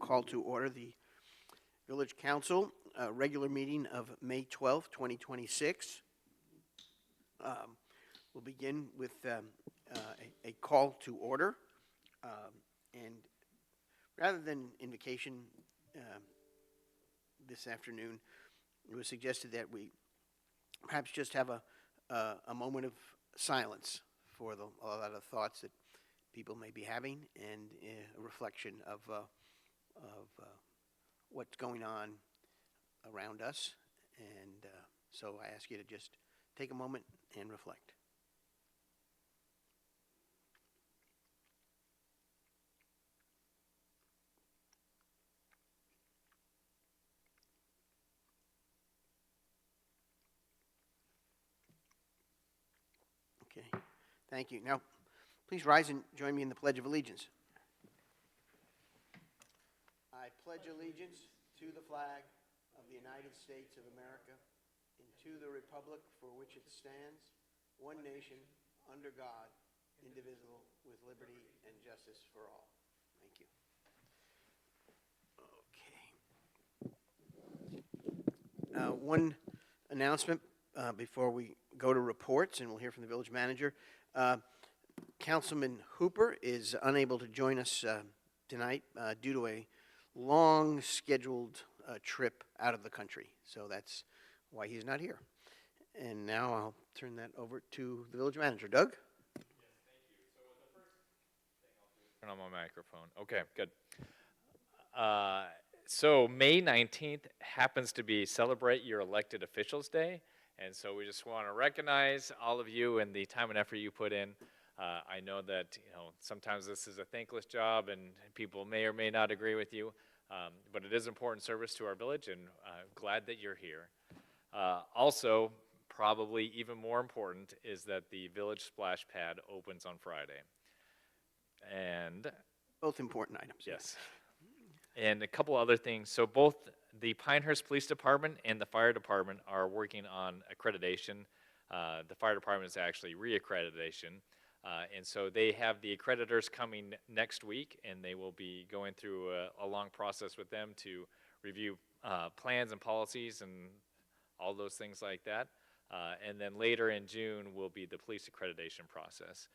call to order the Village Council regular meeting of May 12th, 2026. We'll begin with a call to order. And rather than invocation this afternoon, it was suggested that we perhaps just have a moment of silence for a lot of thoughts that people may be having, and a reflection of what's going on around us. And so I ask you to just take a moment and reflect. Okay, thank you. Now, please rise and join me in the Pledge of Allegiance. I pledge allegiance to the flag of the United States of America and to the republic for which it stands, one nation, under God, indivisible, with liberty and justice for all. Thank you. Okay. One announcement before we go to reports, and we'll hear from the village manager. Councilman Hooper is unable to join us tonight due to a long scheduled trip out of the country. So that's why he's not here. And now I'll turn that over to the village manager. Doug? Yes, thank you. So the first thing I'll do is turn on my microphone. Okay, good. So May 19th happens to be Celebrate Your Elected Officials Day. And so we just want to recognize all of you and the time and effort you put in. I know that sometimes this is a thankless job and people may or may not agree with you, but it is important service to our village, and I'm glad that you're here. Also, probably even more important is that the village splash pad opens on Friday. And both important items. Yes. And a couple other things. So both the Pinehurst Police Department and the Fire Department are working on accreditation. The Fire Department is actually re-accreditation. And so they have the accreditors coming next week, and they will be going through a long process with them to review plans and policies and all those things like that. And then later in June will be the police accreditation process.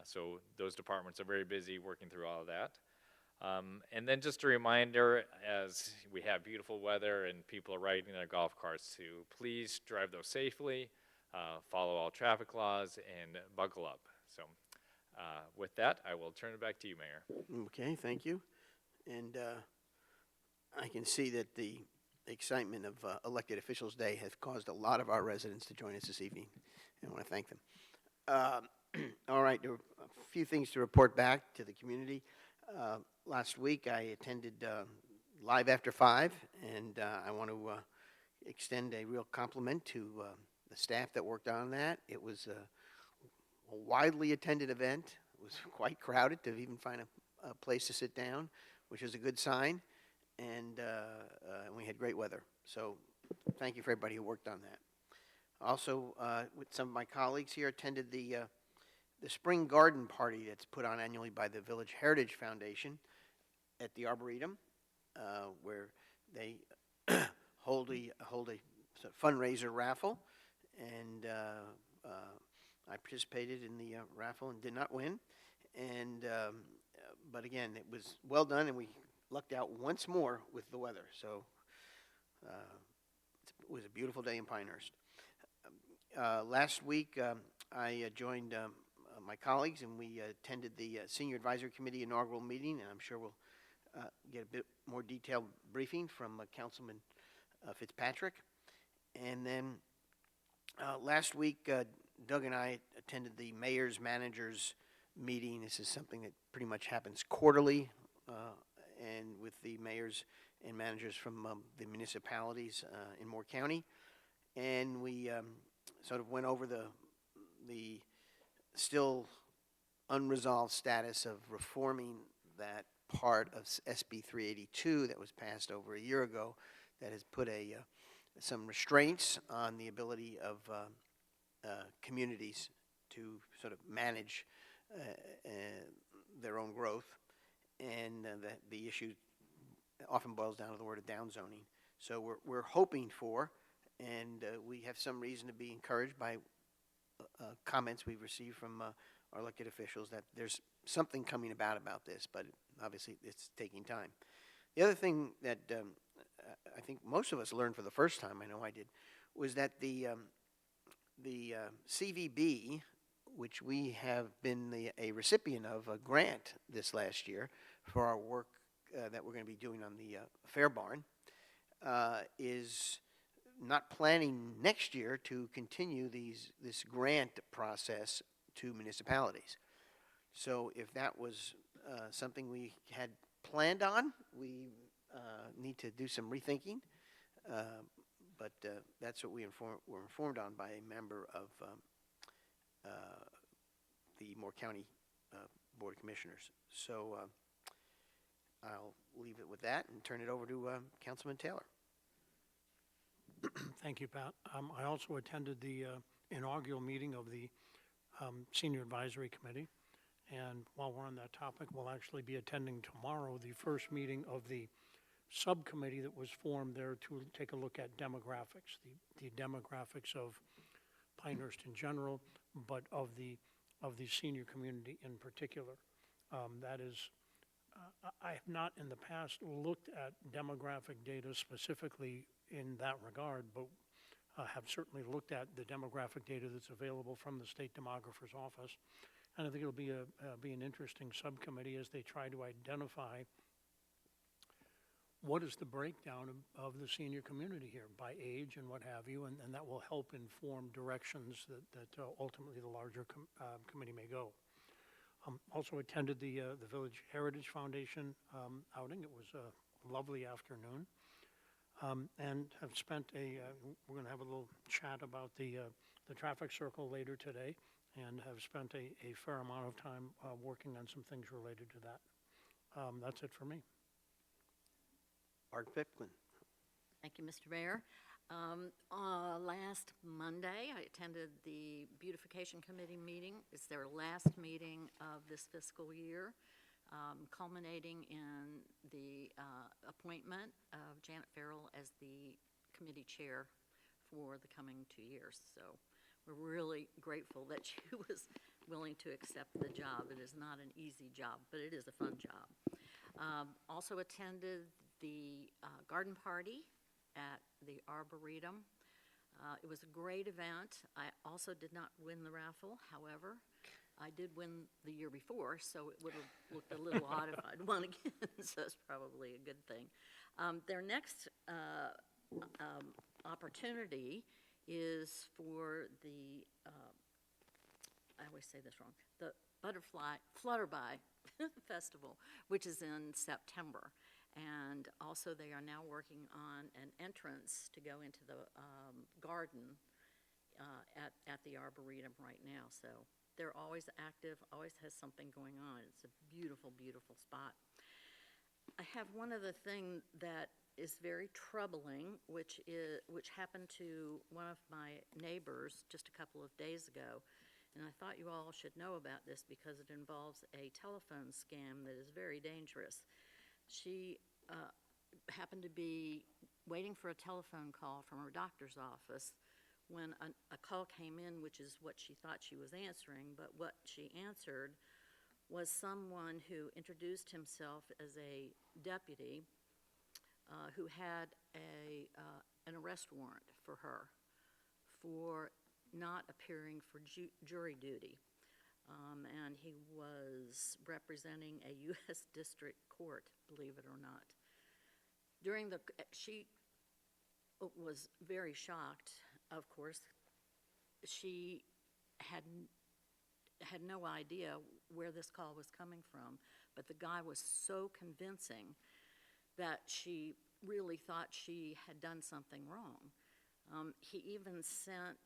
So those departments are very busy working through all of that. And then just a reminder, as we have beautiful weather and people are riding their golf carts, to please drive those safely, follow all traffic laws, and buckle up. So with that, I will turn it back to you, Mayor. Okay, thank you. And I can see that the excitement of Elected Officials Day has caused a lot of our residents to join us this evening, and I want to thank them. All right, there were a few things to report back to the community. Last week I attended Live After 5, and I want to extend a real compliment to the staff that worked on that. It was a widely attended event. It was quite crowded to even find a place to sit down, which is a good sign, and we had great weather. So thank you for everybody who worked on that. Also, with some of my colleagues here, attended the spring garden party that's put on annually by the Village Heritage Foundation at the Arboretum, where they hold a sort of fundraiser raffle, and I participated in the raffle and did not win. And but again, it was well done, and we lucked out once more with the weather. So it was a beautiful day in Pinehurst. Last week, I joined my colleagues, and we attended the Senior Advisory Committee inaugural meeting, and I'm sure we'll get a bit more detailed briefing from Councilman Fitzpatrick. And then last week, Doug and I attended the Mayor's Managers meeting. This is something that pretty much happens quarterly, and with the mayors and managers from the municipalities in Moore County. And we sort of went over the still unresolved status of reforming that part of SB 382 that was passed over a year ago, that has put some restraints on the ability of communities to sort of manage their own growth, and that the issue often boils down to the word of downzoning. So we're hoping for, and we have some reason to be encouraged by comments we've received from our elected officials that there's something coming about this, but obviously it's taking time. The other thing that I think most of us learned for the first time, I know I did, was that the CVB, which we have been a recipient of a grant this last year for our work that we're going to be doing on the Fair Barn, is not planning next year to continue this grant process to municipalities. So if that was something we had planned on, we need to do some rethinking. But that's what were informed on by a member of the Moore County Board of Commissioners. So I'll leave it with that and turn it over to Councilman Taylor. Thank you, Pat. I also attended the inaugural meeting of the Senior Advisory Committee. And while we're on that topic, we'll actually be attending tomorrow the first meeting of the subcommittee that was formed there to take a look at demographics, the demographics of Pinehurst in general, but of the senior community in particular. That is, I have not in the past looked at demographic data specifically in that regard, but have certainly looked at the demographic data that's available from the State Demographer's Office. And I think it'll be an interesting subcommittee as they try to identify what is the breakdown of the senior community here by age and what have you, and that will help inform directions that ultimately the larger committee may go. Also attended the Village Heritage Foundation outing. It was a lovely afternoon. And have spent we're going to have a little chat about the traffic circle later today, and have spent a fair amount of time working on some things related to that. That's it for me. Art Pipkin. Thank you, Mr. Mayor. Last Monday, I attended the Beautification Committee meeting. It's their last meeting of this fiscal year, culminating in the appointment of Janet Farrell as the committee chair for the coming 2 years. So we're really grateful that she was willing to accept the job. It is not an easy job, but it is a fun job. Also attended the garden party at the Arboretum. It was a great event. I also did not win the raffle. However, I did win the year before, so it would have looked a little odd if I'd won again, so it's probably a good thing. Their next opportunity is for the, I always say this wrong, the Flutterby Festival, which is in September. And also they are now working on an entrance to go into the garden at the Arboretum right now. So they're always active, always has something going on. It's a beautiful, beautiful spot. I have one other thing that is very troubling, which happened to one of my neighbors just a couple of days ago. And I thought you all should know about this because it involves a telephone scam that is very dangerous. She happened to be waiting for a telephone call from her doctor's office when a call came in, which is what she thought she was answering, but what she answered was someone who introduced himself as a deputy who had an arrest warrant for her for not appearing for jury duty. And he was representing a U.S. District Court, believe it or not. She was very shocked, of course. She had no idea where this call was coming from, but the guy was so convincing that she really thought she had done something wrong. He even sent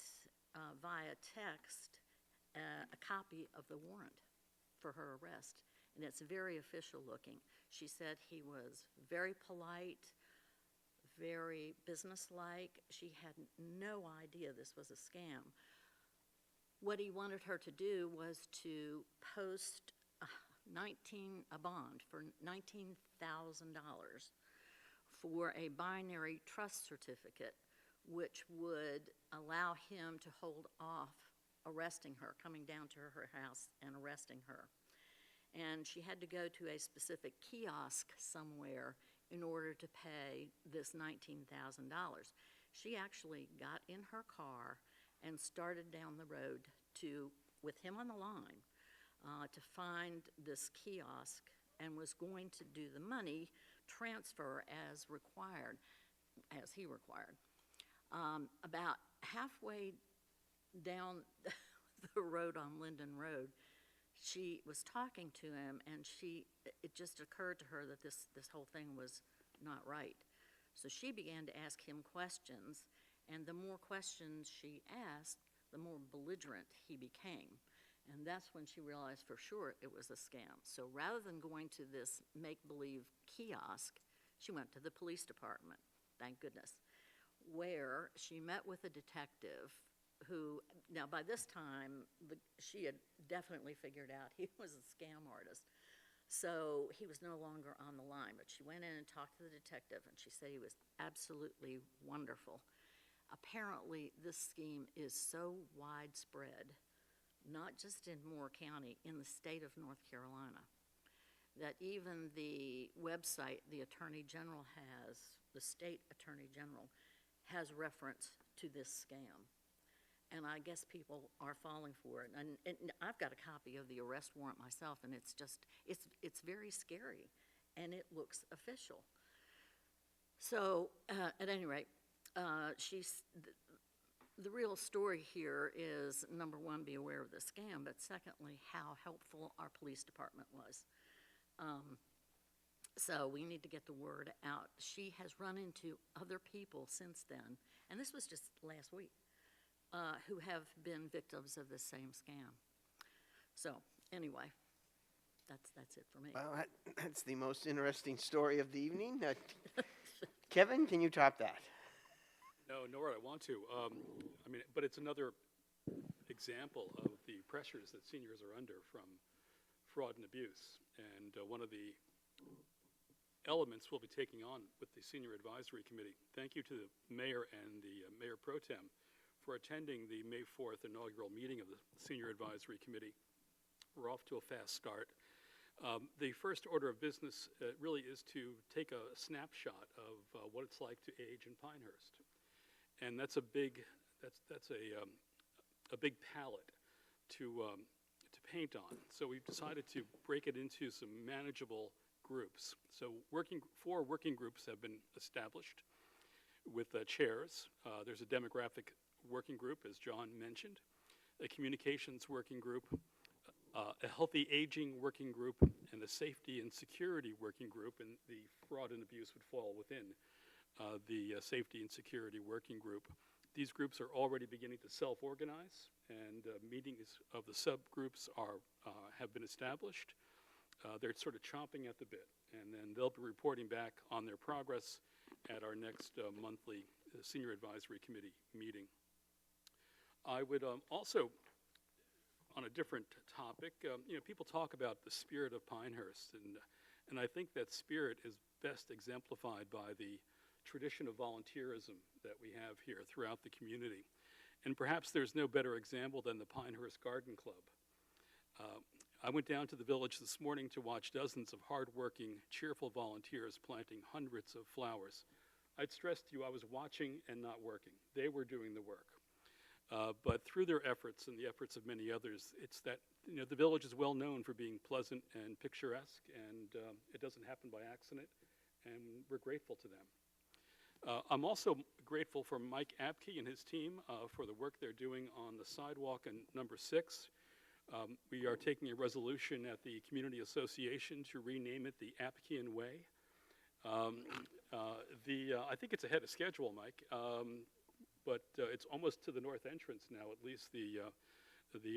via text a copy of the warrant for her arrest, and it's very official looking. She said he was very polite, very businesslike. She had no idea this was a scam. What he wanted her to do was to post a bond for $19,000 for a binary trust certificate, which would allow him to hold off arresting her, coming down to her house and arresting her. And she had to go to a specific kiosk somewhere in order to pay this $19,000. She actually got in her car and started down the road with him on the line, to find this kiosk, and was going to do the money transfer as he required. About halfway down the road on Linden Road, she was talking to him, and it just occurred to her that this whole thing was not right. So she began to ask him questions, and the more questions she asked, the more belligerent he became. And that's when she realized for sure it was a scam. So rather than going to this make-believe kiosk, she went to the police department, thank goodness, where she met with a detective who, now by this time, she had definitely figured out he was a scam artist. So he was no longer on the line, but she went in and talked to the detective, and she said he was absolutely wonderful. Apparently, this scheme is so widespread, not just in Moore County, in the state of North Carolina, that even the website the Attorney General has, the state Attorney General, has reference to this scam. And I guess people are falling for it. And I've got a copy of the arrest warrant myself, and it's very scary, and it looks official. So, at any rate, the real story here is, number one, be aware of the scam, but secondly, how helpful our police department was. So we need to get the word out. She has run into other people since then, and this was just last week, who have been victims of the same scam. So anyway, that's it for me. Well, that's the most interesting story of the evening. Kevin, can you top that? No, nor I want to. But it's another example of the pressures that seniors are under from fraud and abuse. And one of the elements we'll be taking on with the Senior Advisory Committee. Thank you to the mayor and the mayor pro tem for attending the May 4th inaugural meeting of the Senior Advisory Committee. We're off to a fast start. The first order of business really is to take a snapshot of what it's like to age in Pinehurst. And that's a big palette to paint on. So we've decided to break it into some manageable groups. So 4 working groups have been established with chairs. There's a demographic working group, as John mentioned, a communications working group, a healthy aging working group, and a safety and security working group, and the fraud and abuse would fall within the safety and security working group. These groups are already beginning to self-organize, and meetings of the subgroups have been established. They're sort of chomping at the bit, and then they'll be reporting back on their progress at our next monthly Senior Advisory Committee meeting. I would also, on a different topic, people talk about the spirit of Pinehurst, and I think that spirit is best exemplified by the tradition of volunteerism that we have here throughout the community. And perhaps there's no better example than the Pinehurst Garden Club. I went down to the village this morning to watch dozens of hardworking, cheerful volunteers planting hundreds of flowers. I'd stress to you, I was watching and not working. They were doing the work. But through their efforts and the efforts of many others, it's that the village is well known for being pleasant and picturesque, and it doesn't happen by accident, and we're grateful to them. I'm also grateful for Mike Apke and his team for the work they're doing on the sidewalk in number 6. We are taking a resolution at the Community Association to rename it the Apkean Way. I think it's ahead of schedule, Mike, but it's almost to the north entrance now, at least the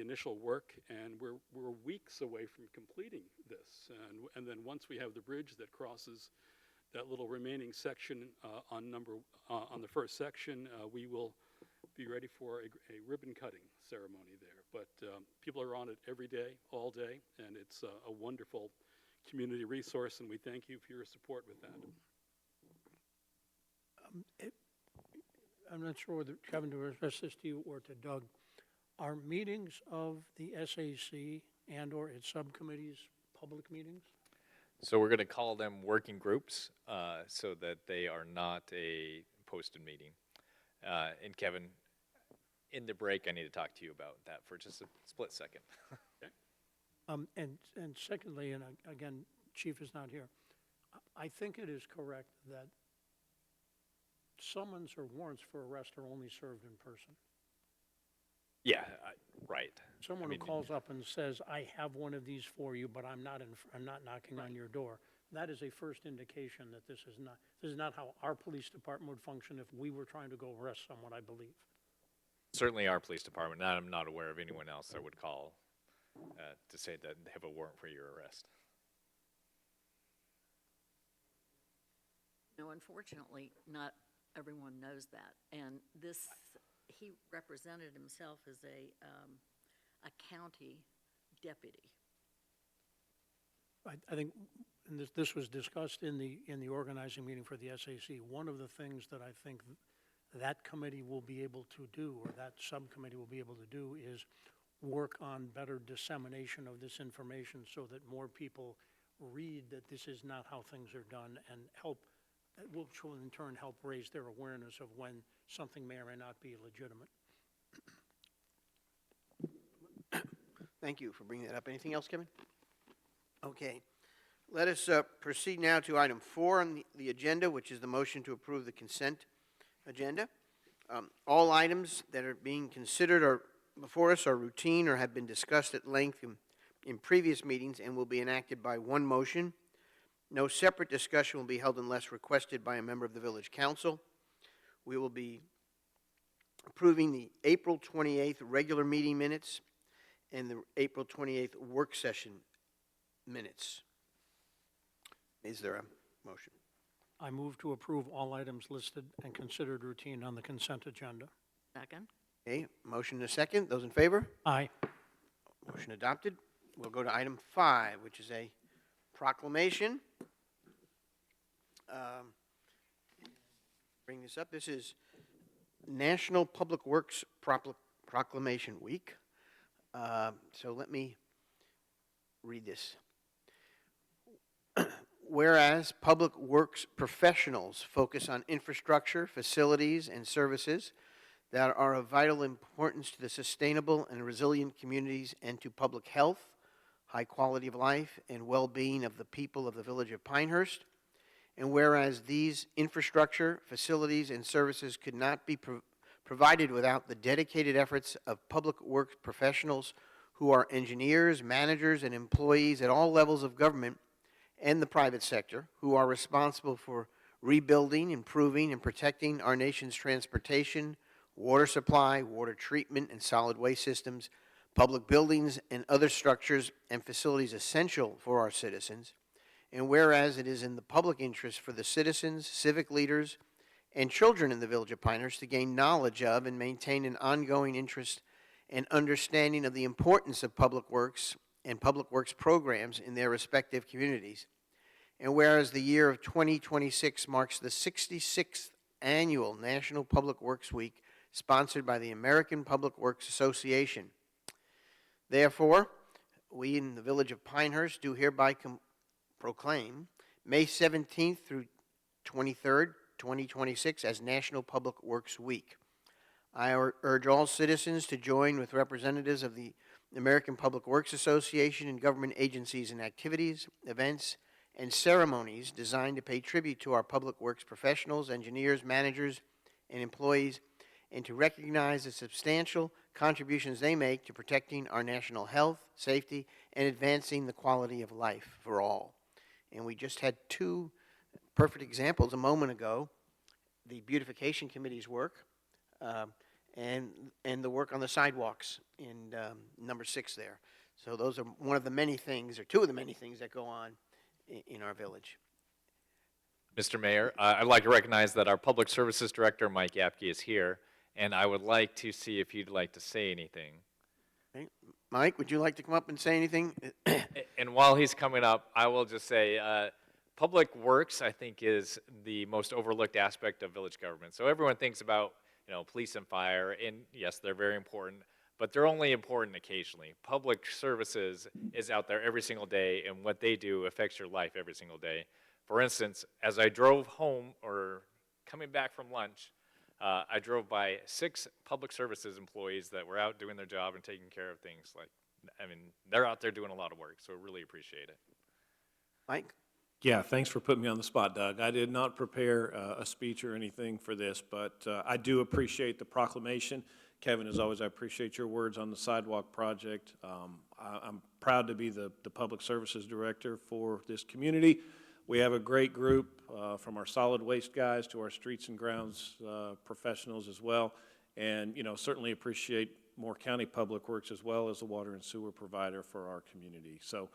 initial work, and we're weeks away from completing this. And then once we have the bridge that crosses that little remaining section on the first section, we will be ready for a ribbon cutting ceremony there. But people are on it every day, all day, and it's a wonderful community resource, and we thank you for your support with that. I'm not sure whether, Kevin, to address this to you or to Doug. Are meetings of the SAC and/or its subcommittees public meetings? So we're going to call them working groups so that they are not a posted meeting. And Kevin, in the break, I need to talk to you about that for just a split second. And secondly, and again, Chief is not here, I think it is correct that summons or warrants for arrest are only served in person. Yeah, right. Someone who calls up and says, I have one of these for you, but I'm not knocking on your door, that is a first indication that this is not how our police department would function if we were trying to go arrest someone, I believe. Certainly our police department, and I'm not aware of anyone else that would call to say that they have a warrant for your arrest. No, unfortunately, not everyone knows that. And this, he represented himself as a county deputy. I think, and this was discussed in the organizing meeting for the SAC, one of the things that I think that committee will be able to do, or that subcommittee will be able to do, is work on better dissemination of this information so that more people read that this is not how things are done, and which will in turn help raise their awareness of when something may or may not be legitimate. Thank you for bringing that up. Anything else, Kevin? Okay. Let us proceed now to item 4 on the agenda, which is the motion to approve the consent agenda. All items that are being considered before us are routine or have been discussed at length in previous meetings and will be enacted by one motion. No separate discussion will be held unless requested by a member of the village council. We will be approving the April 28th regular meeting minutes and the April 28th work session minutes. Is there a motion? I move to approve all items listed and considered routine on the consent agenda. Second? Okay, motion and a second. Those in favor? Aye. Motion adopted. We'll go to item 5, which is a proclamation. Bring this up. This is National Public Works Proclamation Week. So let me read this. Whereas public works professionals focus on infrastructure, facilities, and services that are of vital importance to the sustainable and resilient communities and to public health, high quality of life, and well-being of the people of the village of Pinehurst. And whereas these infrastructure, facilities, and services could not be provided without the dedicated efforts of public works professionals who are engineers, managers, and employees at all levels of government and the private sector who are responsible for rebuilding, improving, and protecting our nation's transportation, water supply, water treatment, and solid waste systems, public buildings, and other structures and facilities essential for our citizens. And whereas it is in the public interest for the citizens, civic leaders, and children in the village of Pinehurst to gain knowledge of and maintain an ongoing interest and understanding of the importance of public works and public works programs in their respective communities. And whereas the year of 2026 marks the 66th annual National Public Works Week sponsored by the American Public Works Association. Therefore, we in the village of Pinehurst do hereby proclaim May 17th through 23rd, 2026 as National Public Works Week. I urge all citizens to join with representatives of the American Public Works Association and government agencies in activities, events, and ceremonies designed to pay tribute to our public works professionals, engineers, managers, and employees, and to recognize the substantial contributions they make to protecting our national health, safety, and advancing the quality of life for all. And we just had 2 perfect examples a moment ago, the beautification committee's work and the work on the sidewalks in number 6 there. So those are one of the many things, or 2 of the many things that go on in our village. Mr. Mayor, I'd like to recognize that our Public Services Director, Mike Yapke, is here, and I would like to see if you'd like to say anything. Okay. Mike, would you like to come up and say anything? And while he's coming up, I will just say, public works, I think, is the most overlooked aspect of village government. So everyone thinks about police and fire, and yes, they're very important, but they're only important occasionally. Public services is out there every single day, and what they do affects your life every single day. For instance, as I drove home or coming back from lunch, I drove by 6 public services employees that were out doing their job and taking care of things. They're out there doing a lot of work, so really appreciate it. Mike? Yeah, thanks for putting me on the spot, Doug. I did not prepare a speech or anything for this, but I do appreciate the proclamation. Kevin, as always, I appreciate your words on the sidewalk project. I'm proud to be the Public Services Director for this community. We have a great group, from our solid waste guys to our streets and grounds professionals as well, and certainly appreciate Moore County Public Works as well as a water and sewer provider for our community. So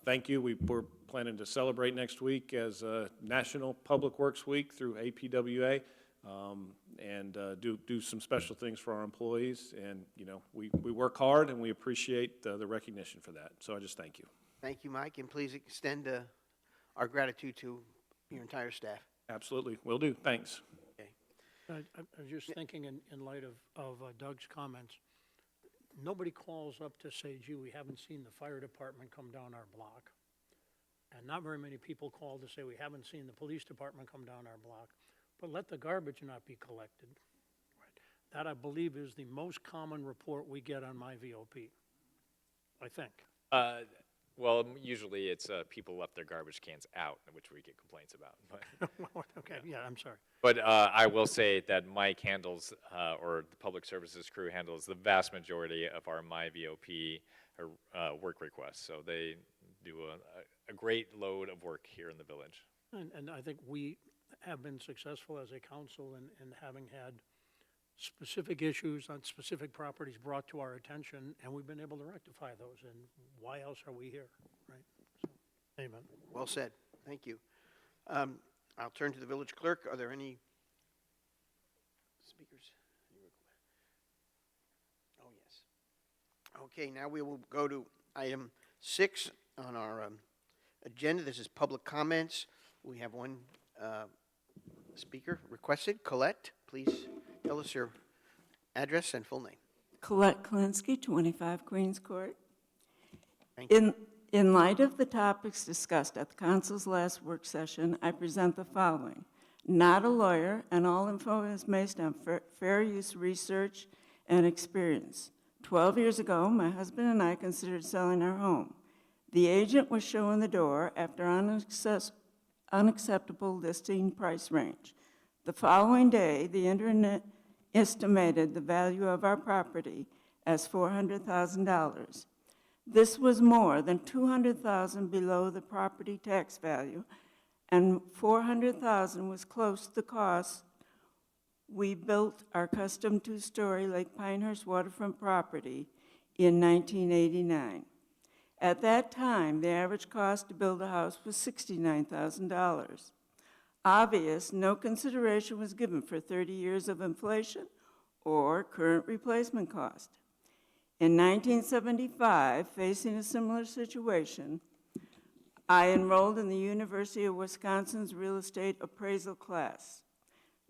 thank you. We're planning to celebrate next week as National Public Works Week through APWA, and do some special things for our employees. And we work hard, and we appreciate the recognition for that. So I just thank you. Thank you, Mike, and please extend our gratitude to your entire staff. Absolutely, will do. Thanks. Okay. I was just thinking in light of Doug's comments, nobody calls up to say, gee, we haven't seen the fire department come down our block. And not very many people call to say, we haven't seen the police department come down our block. But let the garbage not be collected. Right. That, I believe, is the most common report we get on my VOP, I think. Well, usually it's people left their garbage cans out, which we get complaints about. But, Okay, yeah, I'm sorry. but I will say that Mike handles, or the Public Services crew handles the vast majority of our MyVOP work requests. So they do a great load of work here in the village. And I think we have been successful as a council in having had specific issues on specific properties brought to our attention, and we've been able to rectify those, and why else are we here, right? So, amen. Well said. Thank you. I'll turn to the village clerk. Are there any speakers? Oh, yes. Okay, now we will go to item 6 on our agenda. This is public comments. We have one speaker requested. Colette, please tell us your address and full name. Colette Klinsky, 25 Queens Court. Thank you. In light of the topics discussed at the council's last work session, I present the following. Not a lawyer, and all info is based on fair use research and experience. 12 years ago, my husband and I considered selling our home. The agent was showing the door after unacceptable listing price range. The following day, the internet estimated the value of our property as $400,000. This was more than $200,000 below the property tax value, and $400,000 was close to the cost we built our custom 2-story Lake Pinehurst waterfront property in 1989. At that time, the average cost to build a house was $69,000. Obvious, no consideration was given for 30 years of inflation or current replacement cost. In 1975, facing a similar situation, I enrolled in the University of Wisconsin's real estate appraisal class.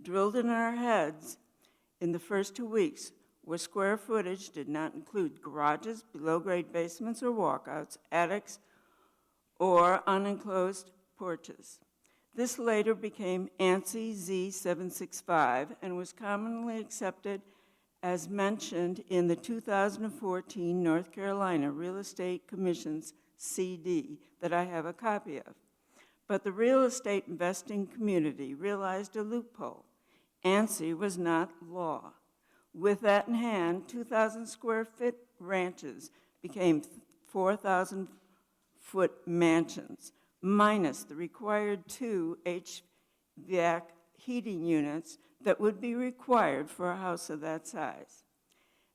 Drilled in our heads in the first 2 weeks where square footage did not include garages, below-grade basements or walkouts, attics, or unenclosed porches. This later became ANSI Z765 and was commonly accepted as mentioned in the 2014 North Carolina Real Estate Commission's CD that I have a copy of. But the real estate investing community realized a loophole. ANSI was not law. With that in hand, 2,000 square foot ranches became 4,000 foot mansions, minus the required 2 HVAC heating units that would be required for a house of that size.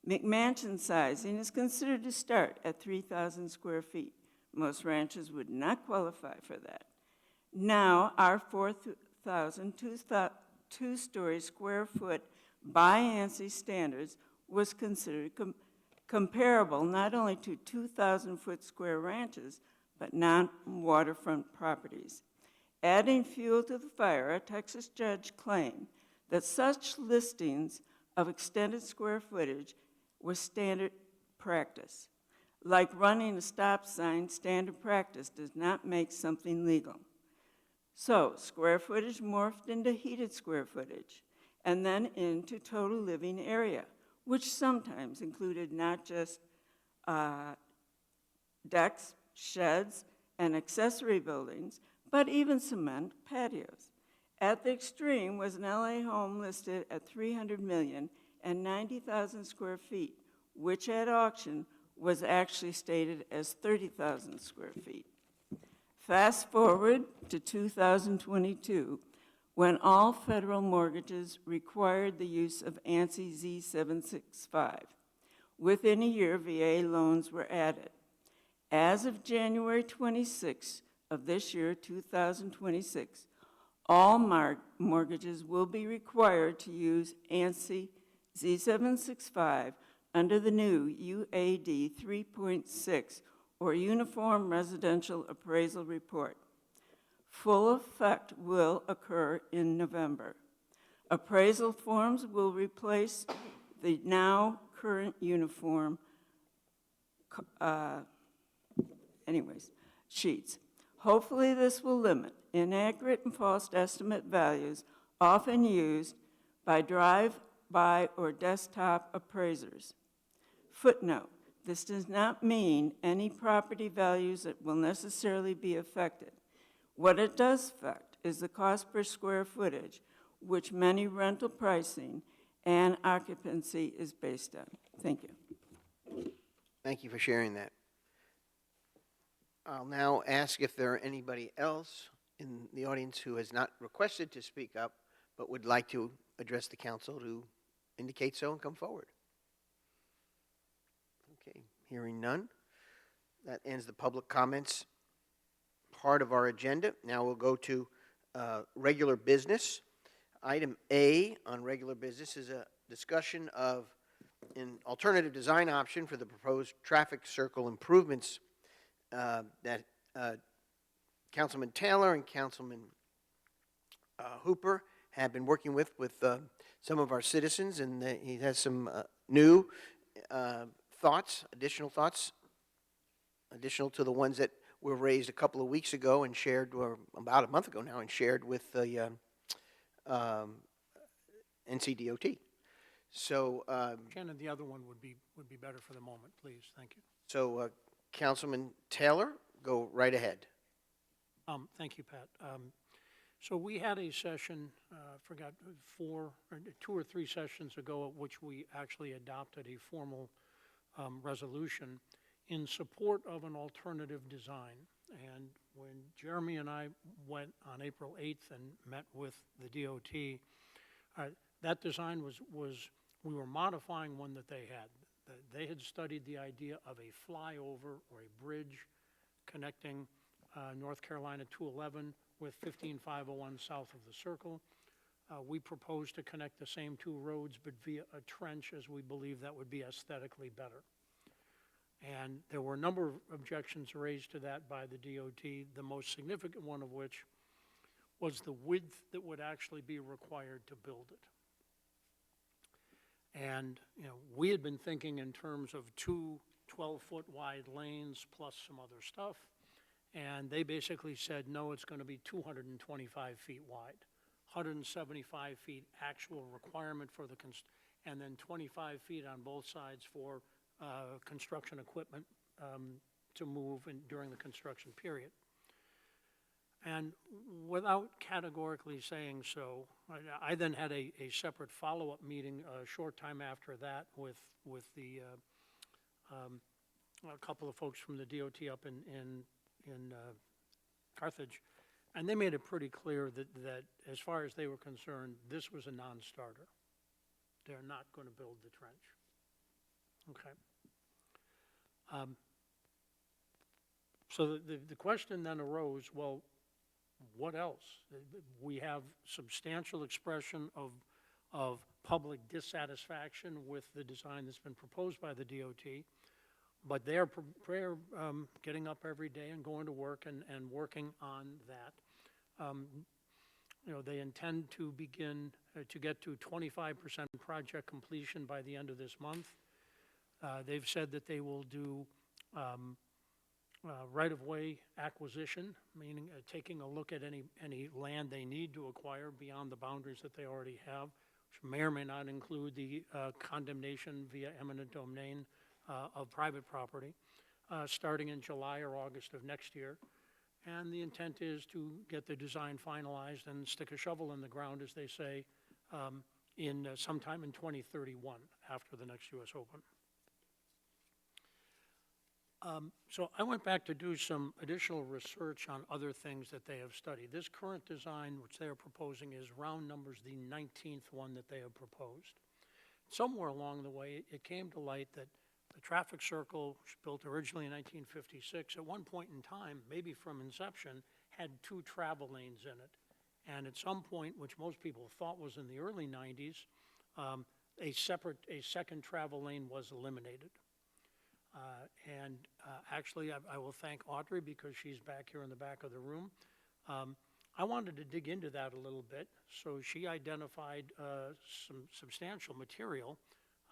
McMansion sizing is considered to start at 3,000 square feet. Most ranches would not qualify for that. Now, our 4,000 2-story square foot by ANSI standards was considered comparable not only to 2,000 foot square ranches, but non-waterfront properties. Adding fuel to the fire, a Texas judge claimed that such listings of extended square footage was standard practice. Like running a stop sign, standard practice does not make something legal. So square footage morphed into heated square footage, and then into total living area, which sometimes included not just decks, sheds, and accessory buildings, but even cement patios. At the extreme was an LA home listed at 300 million and 90,000 square feet, which at auction was actually stated as 30,000 square feet. Fast forward to 2022, when all federal mortgages required the use of ANSI Z765. Within a year, VA loans were added. As of January 26 of this year, 2026, all mortgages will be required to use ANSI Z765 under the new UAD 3.6, or Uniform Residential Appraisal Report. Full effect will occur in November. Appraisal forms will replace the now current uniform sheets. Hopefully this will limit inaccurate and false estimate values often used by drive-by or desktop appraisers. Footnote, this does not mean any property values that will necessarily be affected. What it does affect is the cost per square footage, which many rental pricing and occupancy is based on. Thank you. Thank you for sharing that. I'll now ask if there are anybody else in the audience who has not requested to speak up, but would like to address the council to indicate so and come forward. Okay, hearing none. That ends the public comments part of our agenda. Now we'll go to regular business. Item A on regular business is a discussion of an alternative design option for the proposed traffic circle improvements that Councilman Taylor and Councilman Hooper have been working with some of our citizens, and he has some new thoughts, additional to the ones that were raised a couple of weeks ago and shared, or about a month ago now, and shared with the NCDOT. So, Shannon, the other one would be better for the moment, please. Thank you. so Councilman Taylor, go right ahead. Thank you, Pat. So we had a session, forgot, 2 or 3 sessions ago, at which we actually adopted a formal resolution in support of an alternative design. And when Jeremy and I went on April 8th and met with the DOT, that design was we were modifying one that they had. They had studied the idea of a flyover or a bridge connecting North Carolina 211 with 15501 south of the circle. We proposed to connect the same 2 roads, but via a trench, as we believe that would be aesthetically better. And there were a number of objections raised to that by the DOT, the most significant one of which was the width that would actually be required to build it. And, you know, we had been thinking in terms of 2 12-foot wide lanes plus some other stuff. And they basically said, no, it's going to be 225 feet wide, 175 feet actual requirement for the, and then 25 feet on both sides for construction equipment to move during the construction period. And without categorically saying so, I then had a separate follow-up meeting a short time after that with the a couple of folks from the DOT up in Carthage, and they made it pretty clear that as far as they were concerned, this was a non-starter. They're not going to build the trench. Okay. So the question then arose, well, what else? We have substantial expression of public dissatisfaction with the design that's been proposed by the DOT, but they're getting up every day and going to work and working on that. They intend to begin, to get to 25% project completion by the end of this month. They've said that they will do right-of-way acquisition, meaning taking a look at any land they need to acquire beyond the boundaries that they already have, which may or may not include the condemnation via eminent domain of private property, starting in July or August of next year. And the intent is to get the design finalized and stick a shovel in the ground, as they say, in sometime in 2031, after the next U.S. Open. So I went back to do some additional research on other things that they have studied. This current design, which they are proposing, is round numbers the 19th one that they have proposed. Somewhere along the way, it came to light that the traffic circle, which was built originally in 1956, at one point in time, maybe from inception, had 2 travel lanes in it. And at some point, which most people thought was in the early 90s, a second travel lane was eliminated. Actually, I will thank Audrey because she's back here in the back of the room. I wanted to dig into that a little bit, so she identified some substantial material,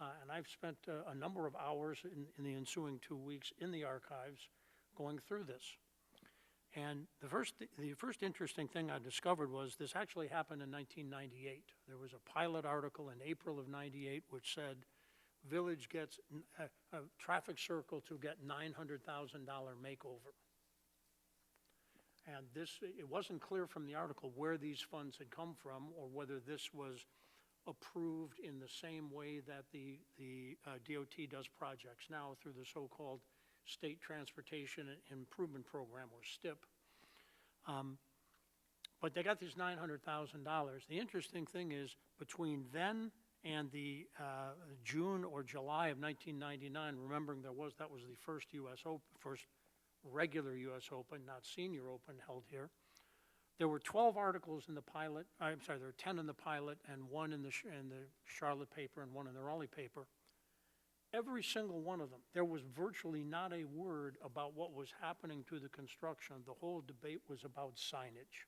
and I've spent a number of hours in the ensuing 2 weeks in the archives going through this. And the first interesting thing I discovered was this actually happened in 1998. There was a pilot article in April of '98 which said, village gets a traffic circle to get $900,000 makeover. And it wasn't clear from the article where these funds had come from or whether this was approved in the same way that the DOT does projects now through the so-called State Transportation Improvement Program, or STIP. But they got this $900,000. The interesting thing is, between then and the June or July of 1999, remembering that was the first first regular U.S. Open, not Senior Open, held here. There were 12 articles in the pilot. I'm sorry, there were 10 in the pilot and 1 in the Charlotte paper and 1 in the Raleigh paper. Every single one of them, there was virtually not a word about what was happening to the construction. The whole debate was about signage.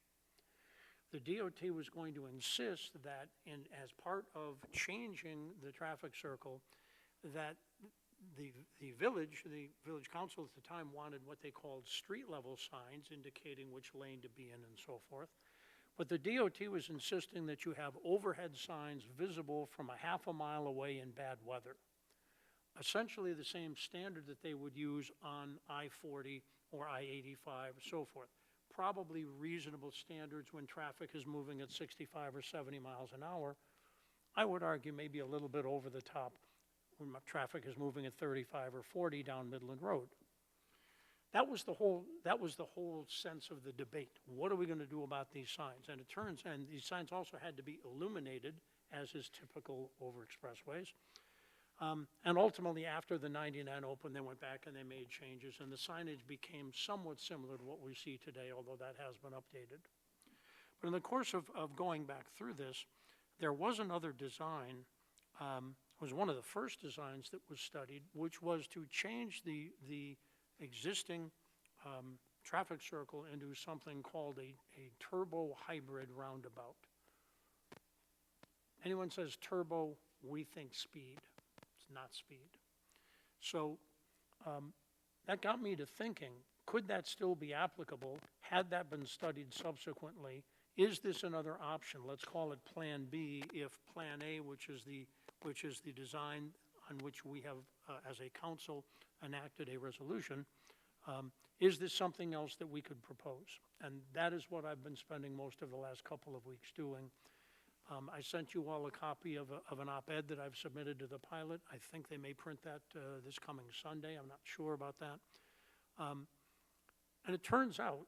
The DOT was going to insist that, as part of changing the traffic circle, that the village council at the time wanted what they called street level signs indicating which lane to be in and so forth. But the DOT was insisting that you have overhead signs visible from a half a mile away in bad weather. Essentially the same standard that they would use on I-40 or I-85, so forth. Probably reasonable standards when traffic is moving at 65 or 70 miles an hour. I would argue maybe a little bit over the top when traffic is moving at 35 or 40 down Midland Road. That was the whole sense of the debate. What are we going to do about these signs? And these signs also had to be illuminated, as is typical over expressways. And ultimately, after the '99 Open, they went back and they made changes, and the signage became somewhat similar to what we see today, although that has been updated. But in the course of going back through this, there was another design, was one of the first designs that was studied, which was to change the existing traffic circle into something called a turbo hybrid roundabout. Anyone says turbo, we think speed. Not speed. So that got me to thinking, could that still be applicable? Had that been studied subsequently? Is this another option? Let's call it Plan B if Plan A, which is the design on which we have, as a council, enacted a resolution, is this something else that we could propose? And that is what I've been spending most of the last couple of weeks doing. I sent you all a copy of an op-ed that I've submitted to the pilot. I think they may print that this coming Sunday. I'm not sure about that. And it turns out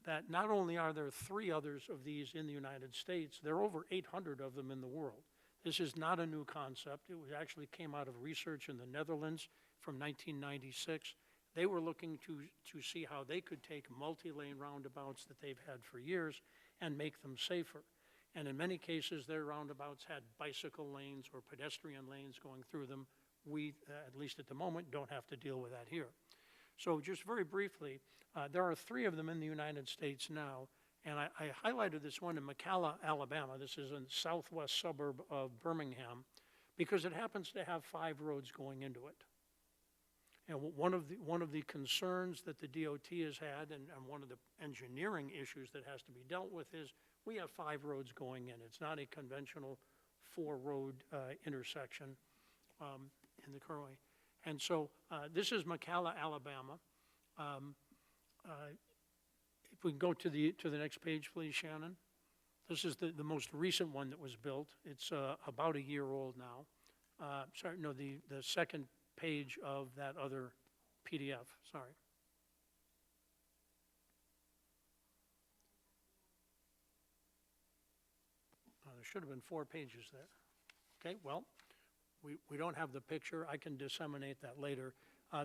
that not only are there 3 others of these in the United States, there are over 800 of them in the world. This is not a new concept. It actually came out of research in the Netherlands from 1996. They were looking to see how they could take multi-lane roundabouts that they've had for years and make them safer. And in many cases, their roundabouts had bicycle lanes or pedestrian lanes going through them. We, at least at the moment, don't have to deal with that here. So just very briefly, there are 3 of them in the United States now, And I highlighted this one in McCalla, Alabama. This is in the southwest suburb of Birmingham, because it happens to have 5 roads going into it. And one of the concerns that the DOT has had, and one of the engineering issues that has to be dealt with, is we have 5 roads going in. It's not a conventional 4-road intersection in the current way. And so this is McCalla, Alabama. If we can go to the next page, please, Shannon. This is the most recent one that was built. It's about a year old now. Sorry, no, the second page of that other PDF, sorry. There should have been 4 pages there. Okay, well, we don't have the picture. I can disseminate that later.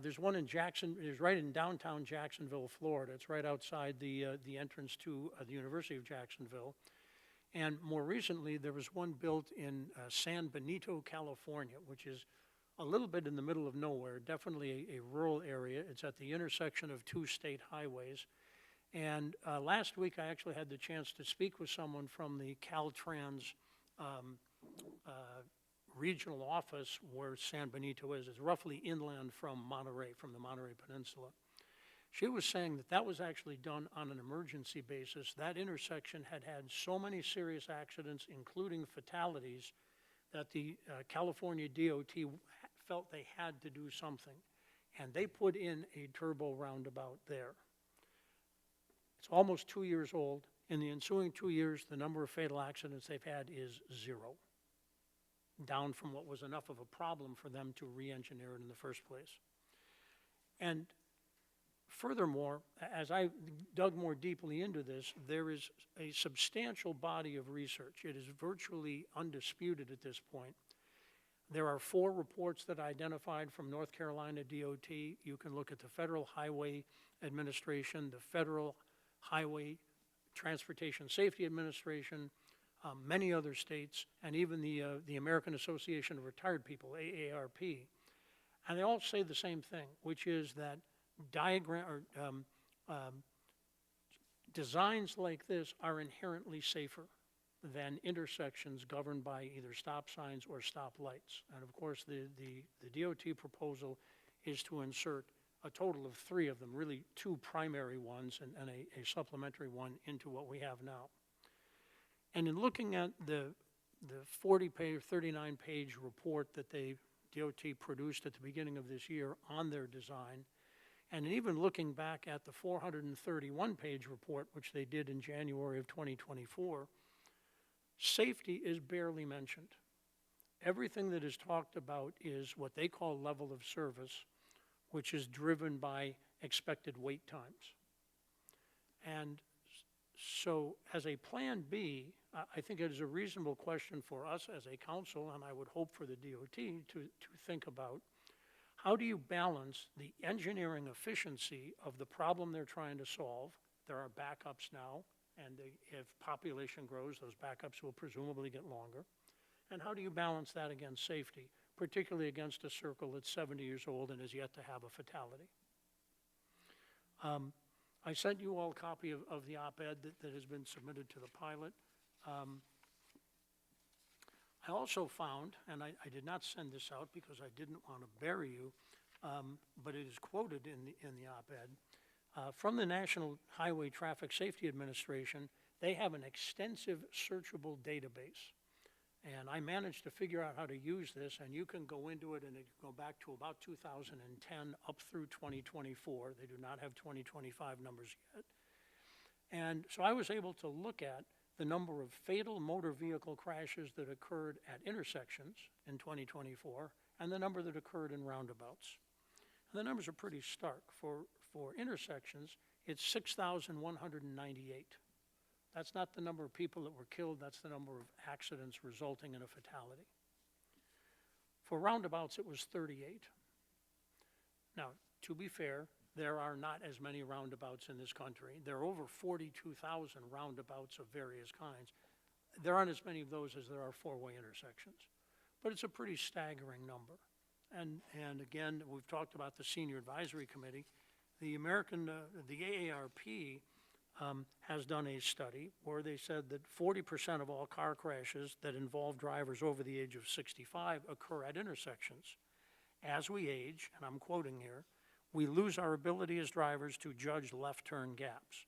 There's one in it's right in downtown Jacksonville, Florida. It's right outside the entrance to the University of Jacksonville. And more recently, there was one built in San Benito, California, which is a little bit in the middle of nowhere, definitely a rural area. It's at the intersection of 2 state highways. And last week, I actually had the chance to speak with someone from the Caltrans regional office where San Benito is. It's roughly inland from Monterey, from the Monterey Peninsula. She was saying that was actually done on an emergency basis. That intersection had so many serious accidents, including fatalities, that the California DOT felt they had to do something. And they put in a turbo roundabout there. It's almost 2 years old. In the ensuing 2 years, the number of fatal accidents they've had is 0, down from what was enough of a problem for them to re-engineer it in the first place. And furthermore, as I dug more deeply into this, there is a substantial body of research. It is virtually undisputed at this point. There are 4 reports that I identified from North Carolina DOT. You can look at the Federal Highway Administration, the Federal Highway Transportation Safety Administration, many other states, and even the American Association of Retired People, AARP. And they all say the same thing, which is that designs like this are inherently safer than intersections governed by either stop signs or stop lights. And of course, the DOT proposal is to insert a total of 3 of them, really 2 primary ones and a supplementary one into what we have now. And in looking at the 40-page, 39-page report that DOT produced at the beginning of this year on their design, and even looking back at the 431-page report, which they did in January of 2024, safety is barely mentioned. Everything that is talked about is what they call level of service, which is driven by expected wait times. And so as a plan B, I think it is a reasonable question for us as a council, and I would hope for the DOT to think about, how do you balance the engineering efficiency of the problem they're trying to solve? There are backups now, and if population grows, those backups will presumably get longer. And how do you balance that against safety, particularly against a circle that's 70 years old and is yet to have a fatality? I sent you all a copy of the op-ed that has been submitted to the pilot. I also found, and I did not send this out because I didn't want to bury you, but it is quoted in the op-ed, from the National Highway Traffic Safety Administration. They have an extensive searchable database. And I managed to figure out how to use this, and you can go into it and go back to about 2010 up through 2024. They do not have 2025 numbers yet. And so I was able to look at the number of fatal motor vehicle crashes that occurred at intersections in 2024 and the number that occurred in roundabouts. And the numbers are pretty stark. For intersections, it's 6,198. That's not the number of people that were killed, that's the number of accidents resulting in a fatality. For roundabouts, it was 38. Now, to be fair, there are not as many roundabouts in this country. There are over 42,000 roundabouts of various kinds. There aren't as many of those as there are 4-way intersections. But it's a pretty staggering number. And again, we've talked about the Senior Advisory Committee. The AARP has done a study where they said that 40% of all car crashes that involve drivers over the age of 65 occur at intersections. As we age, and I'm quoting here, we lose our ability as drivers to judge left turn gaps.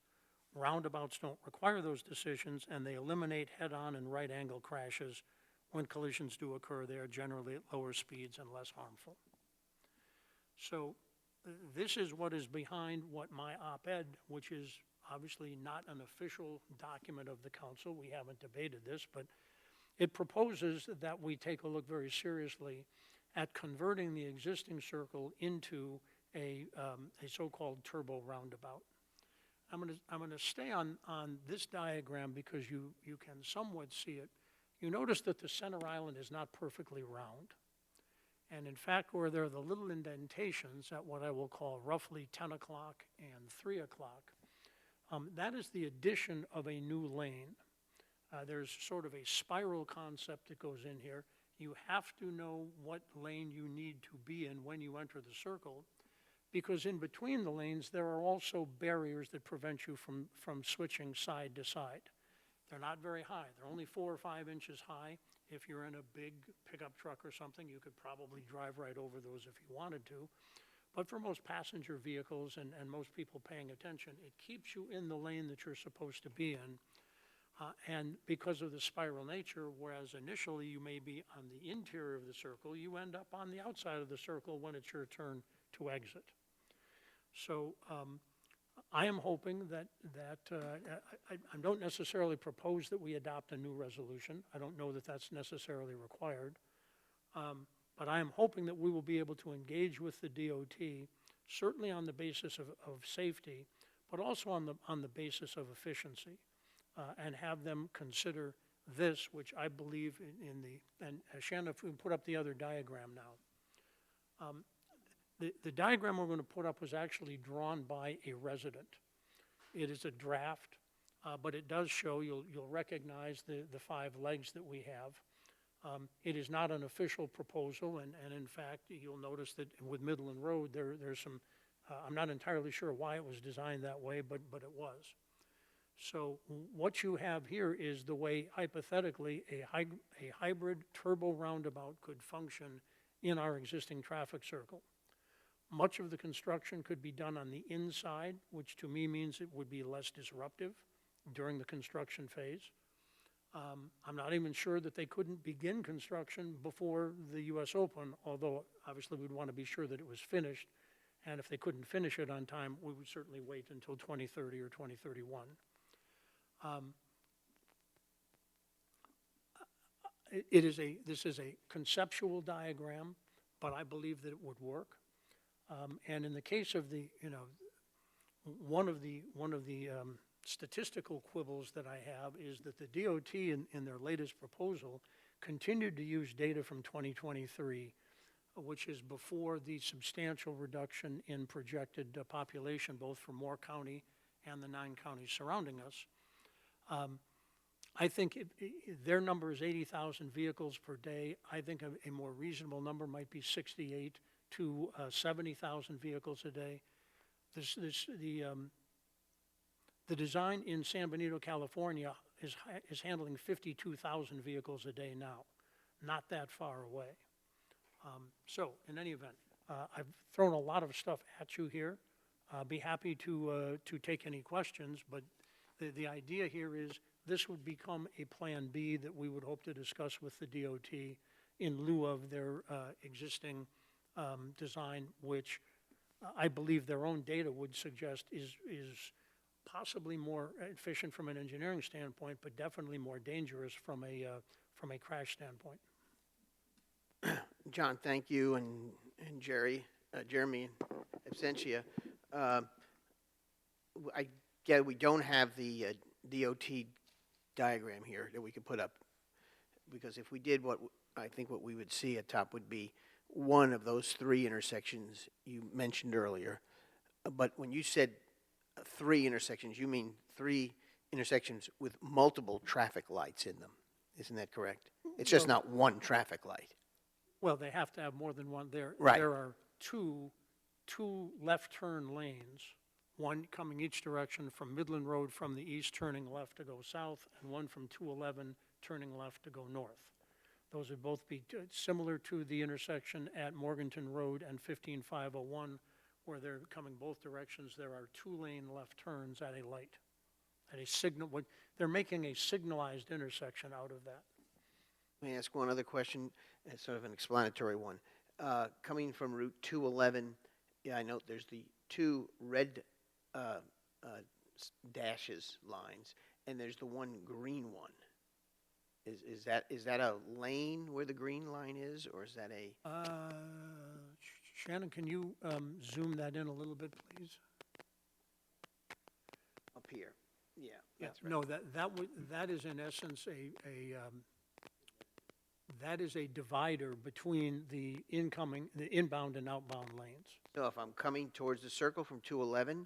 Roundabouts don't require those decisions, and they eliminate head-on and right-angle crashes. When collisions do occur, they are generally at lower speeds and less harmful. So this is what is behind what my op-ed, which is obviously not an official document of the council, we haven't debated this, but it proposes that we take a look very seriously at converting the existing circle into a so-called turbo roundabout. I'm gonna stay on this diagram because you can somewhat see it. You notice that the center island is not perfectly round. And in fact, where there are the little indentations at what I will call roughly 10 o'clock and 3 o'clock, that is the addition of a new lane. There's sort of a spiral concept that goes in here. You have to know what lane you need to be in when you enter the circle, because in between the lanes, there are also barriers that prevent you from switching side to side. They're not very high. They're only 4 or 5 inches high. If you're in a big pickup truck or something, you could probably drive right over those if you wanted to. But for most passenger vehicles and most people paying attention, it keeps you in the lane that you're supposed to be in. And because of the spiral nature, whereas initially you may be on the interior of the circle, you end up on the outside of the circle when it's your turn to exit. So I am hoping that I don't necessarily propose that we adopt a new resolution. I don't know that that's necessarily required. But I am hoping that we will be able to engage with the DOT, certainly on the basis of safety, but also on the basis of efficiency, and have them consider this, which I believe and Shannon, if we can put up the other diagram now. The diagram we're going to put up was actually drawn by a resident. It is a draft, but it does show, you'll recognize the 5 legs that we have. It is not an official proposal, and in fact, you'll notice that with Midland Road, there's some, I'm not entirely sure why it was designed that way, but it was. So what you have here is the way, hypothetically, a hybrid turbo roundabout could function in our existing traffic circle. Much of the construction could be done on the inside, which to me means it would be less disruptive during the construction phase. I'm not even sure that they couldn't begin construction before the US Open, although obviously we'd want to be sure that it was finished. And if they couldn't finish it on time, we would certainly wait until 2030 or 2031. This is a conceptual diagram, but I believe that it would work. And in the case of the, one of the statistical quibbles that I have is that the DOT in their latest proposal continued to use data from 2023, which is before the substantial reduction in projected population, both for Moore County and the 9 counties surrounding us. I think their number is 80,000 vehicles per day. I think a more reasonable number might be 68 to 70,000 vehicles a day. The design in San Benito, California is handling 52,000 vehicles a day now, not that far away. So in any event, I've thrown a lot of stuff at you here. I'll be happy to take any questions, but the idea here is this would become a Plan B that we would hope to discuss with the DOT in lieu of their existing design, which I believe their own data would suggest is possibly more efficient from an engineering standpoint, but definitely more dangerous from a crash standpoint. John, thank you, and Jeremy and Absentia. I get we don't have the DOT diagram here that we could put up, because if we did, what we would see at top would be one of those 3 intersections you mentioned earlier. But when you said 3 intersections, you mean 3 intersections with multiple traffic lights in them. Isn't that correct? It's just not one traffic light. Well, they have to have more than one. There Right. are two left turn lanes, one coming each direction from Midland Road from the east, turning left to go south, and one from 211 turning left to go north. Those would both be similar to the intersection at Morganton Road and 15501, where they're coming both directions. There are two-lane left turns at a light, at a signal. They're making a signalized intersection out of that. Let me ask one other question, sort of an explanatory one. Coming from Route 211, yeah, I note there's the two red dashes lines, and there's the one green one. Is that a lane where the green line is, or is that a? Shannon, can you zoom that in a little bit, please? Up here? Yeah, that's right. No, that is in essence that is a divider between the inbound and outbound lanes. So if I'm coming towards the circle from 211,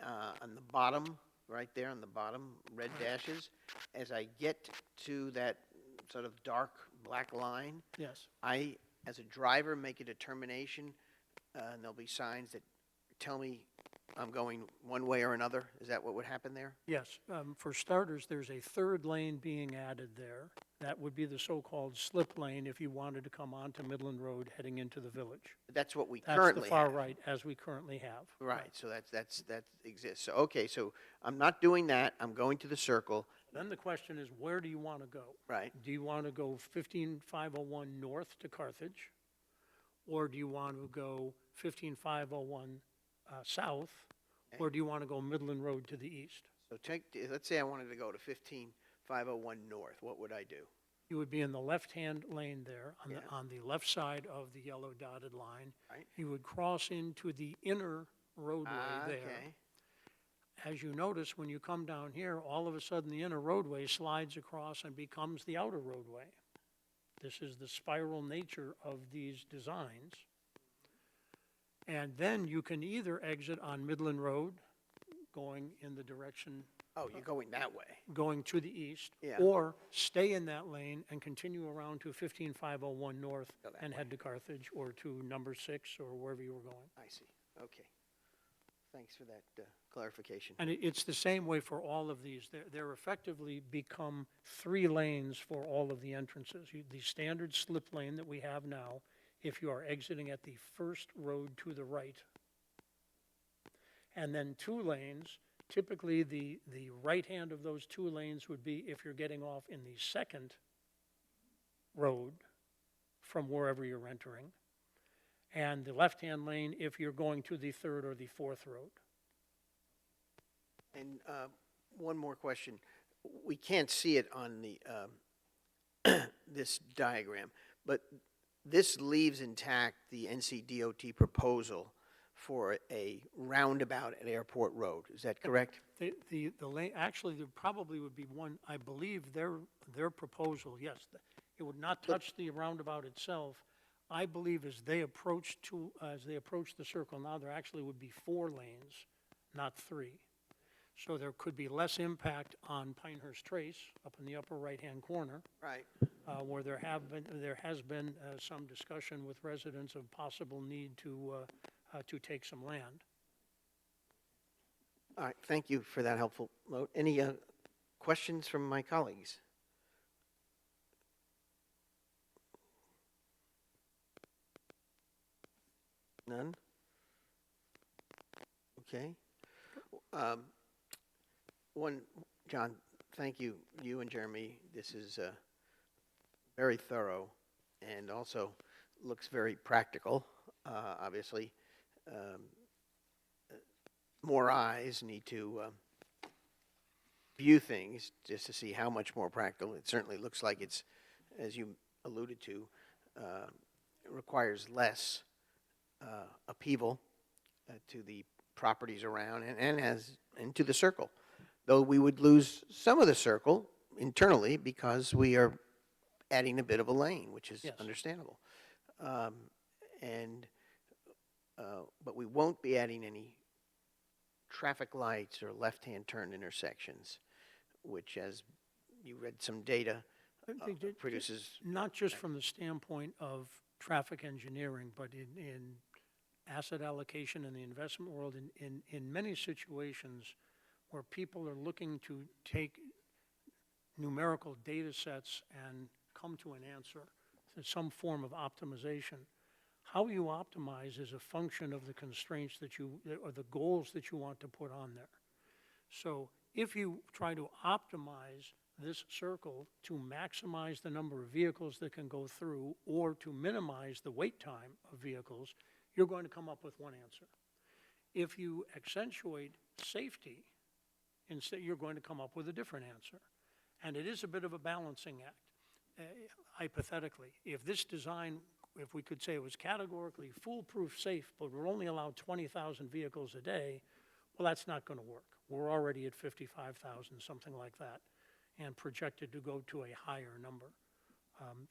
on the bottom, right there on the bottom, red dashes, as I get to that sort of dark black line, Yes. I, as a driver, make a determination, and there'll be signs that tell me I'm going one way or another. Is that what would happen there? Yes, for starters, there's a third lane being added there. That would be the so-called slip lane if you wanted to come onto Midland Road heading into the village. That's what we That's currently the far have. right, as we currently have. Right, so that exists. So, okay, so I'm not doing that. I'm going to the circle, Then the question is, where do you want to go? right? Do you want to go 15501 north to Carthage? Or do you want to go 15501 south? Or do you want to go Midland Road to the east? So let's say I wanted to go to 15501 north. What would I do? You would be in the left-hand lane there, Yeah. on the left side of the yellow dotted line. Right. You would cross into the inner roadway there. Okay. As you notice, when you come down here, all of a sudden the inner roadway slides across and becomes the outer roadway. This is the spiral nature of these designs. And then you can either exit on Midland Road, going in the direction, Oh, you're going that way. going to the east, Yeah. or stay in that lane and continue around to 15501 north Go that and way. head to Carthage or to number 6 or wherever you were going. I see. Okay. Thanks for that clarification. And it's the same way for all of these. They're effectively become 3 lanes for all of the entrances. The standard slip lane that we have now, if you are exiting at the first road to the right. And then 2 lanes, typically the right hand of those 2 lanes would be if you're getting off in the second road from wherever you're entering. And the left-hand lane if you're going to the third or the fourth road. And one more question. We can't see it on the this diagram, but this leaves intact the NCDOT proposal for a roundabout at Airport Road. Is that correct? The lane, actually, there probably would be one, I believe their proposal, yes, it would not touch the roundabout itself. I believe as they approach the circle now, there actually would be 4 lanes, not 3. So there could be less impact on Pinehurst Trace up in the upper right-hand corner, Right. where there has been some discussion with residents of possible need to take some land. All right, thank you for that helpful note. Any questions from my colleagues? None? Okay. John, thank you, you and Jeremy. This is very thorough and also looks very practical, obviously. More eyes need to view things just to see how much more practical. It certainly looks like it's, as you alluded to, it requires less upheaval to the properties around and to the circle. Though we would lose some of the circle internally because we are adding a bit of a lane, which is Yes. understandable. But we won't be adding any traffic lights or left-hand turn intersections, which, as you read some data, produces. Not just from the standpoint of traffic engineering, but in asset allocation in the investment world, in many situations where people are looking to take numerical data sets and come to an answer, to some form of optimization. How you optimize is a function of the constraints that you, or the goals that you want to put on there. So if you try to optimize this circle to maximize the number of vehicles that can go through or to minimize the wait time of vehicles, you're going to come up with one answer. If you accentuate safety, instead, you're going to come up with a different answer. And it is a bit of a balancing act. Hypothetically, if this design, if we could say it was categorically foolproof safe, but we're only allowed 20,000 vehicles a day, well, that's not going to work. We're already at 55,000, something like that, and projected to go to a higher number.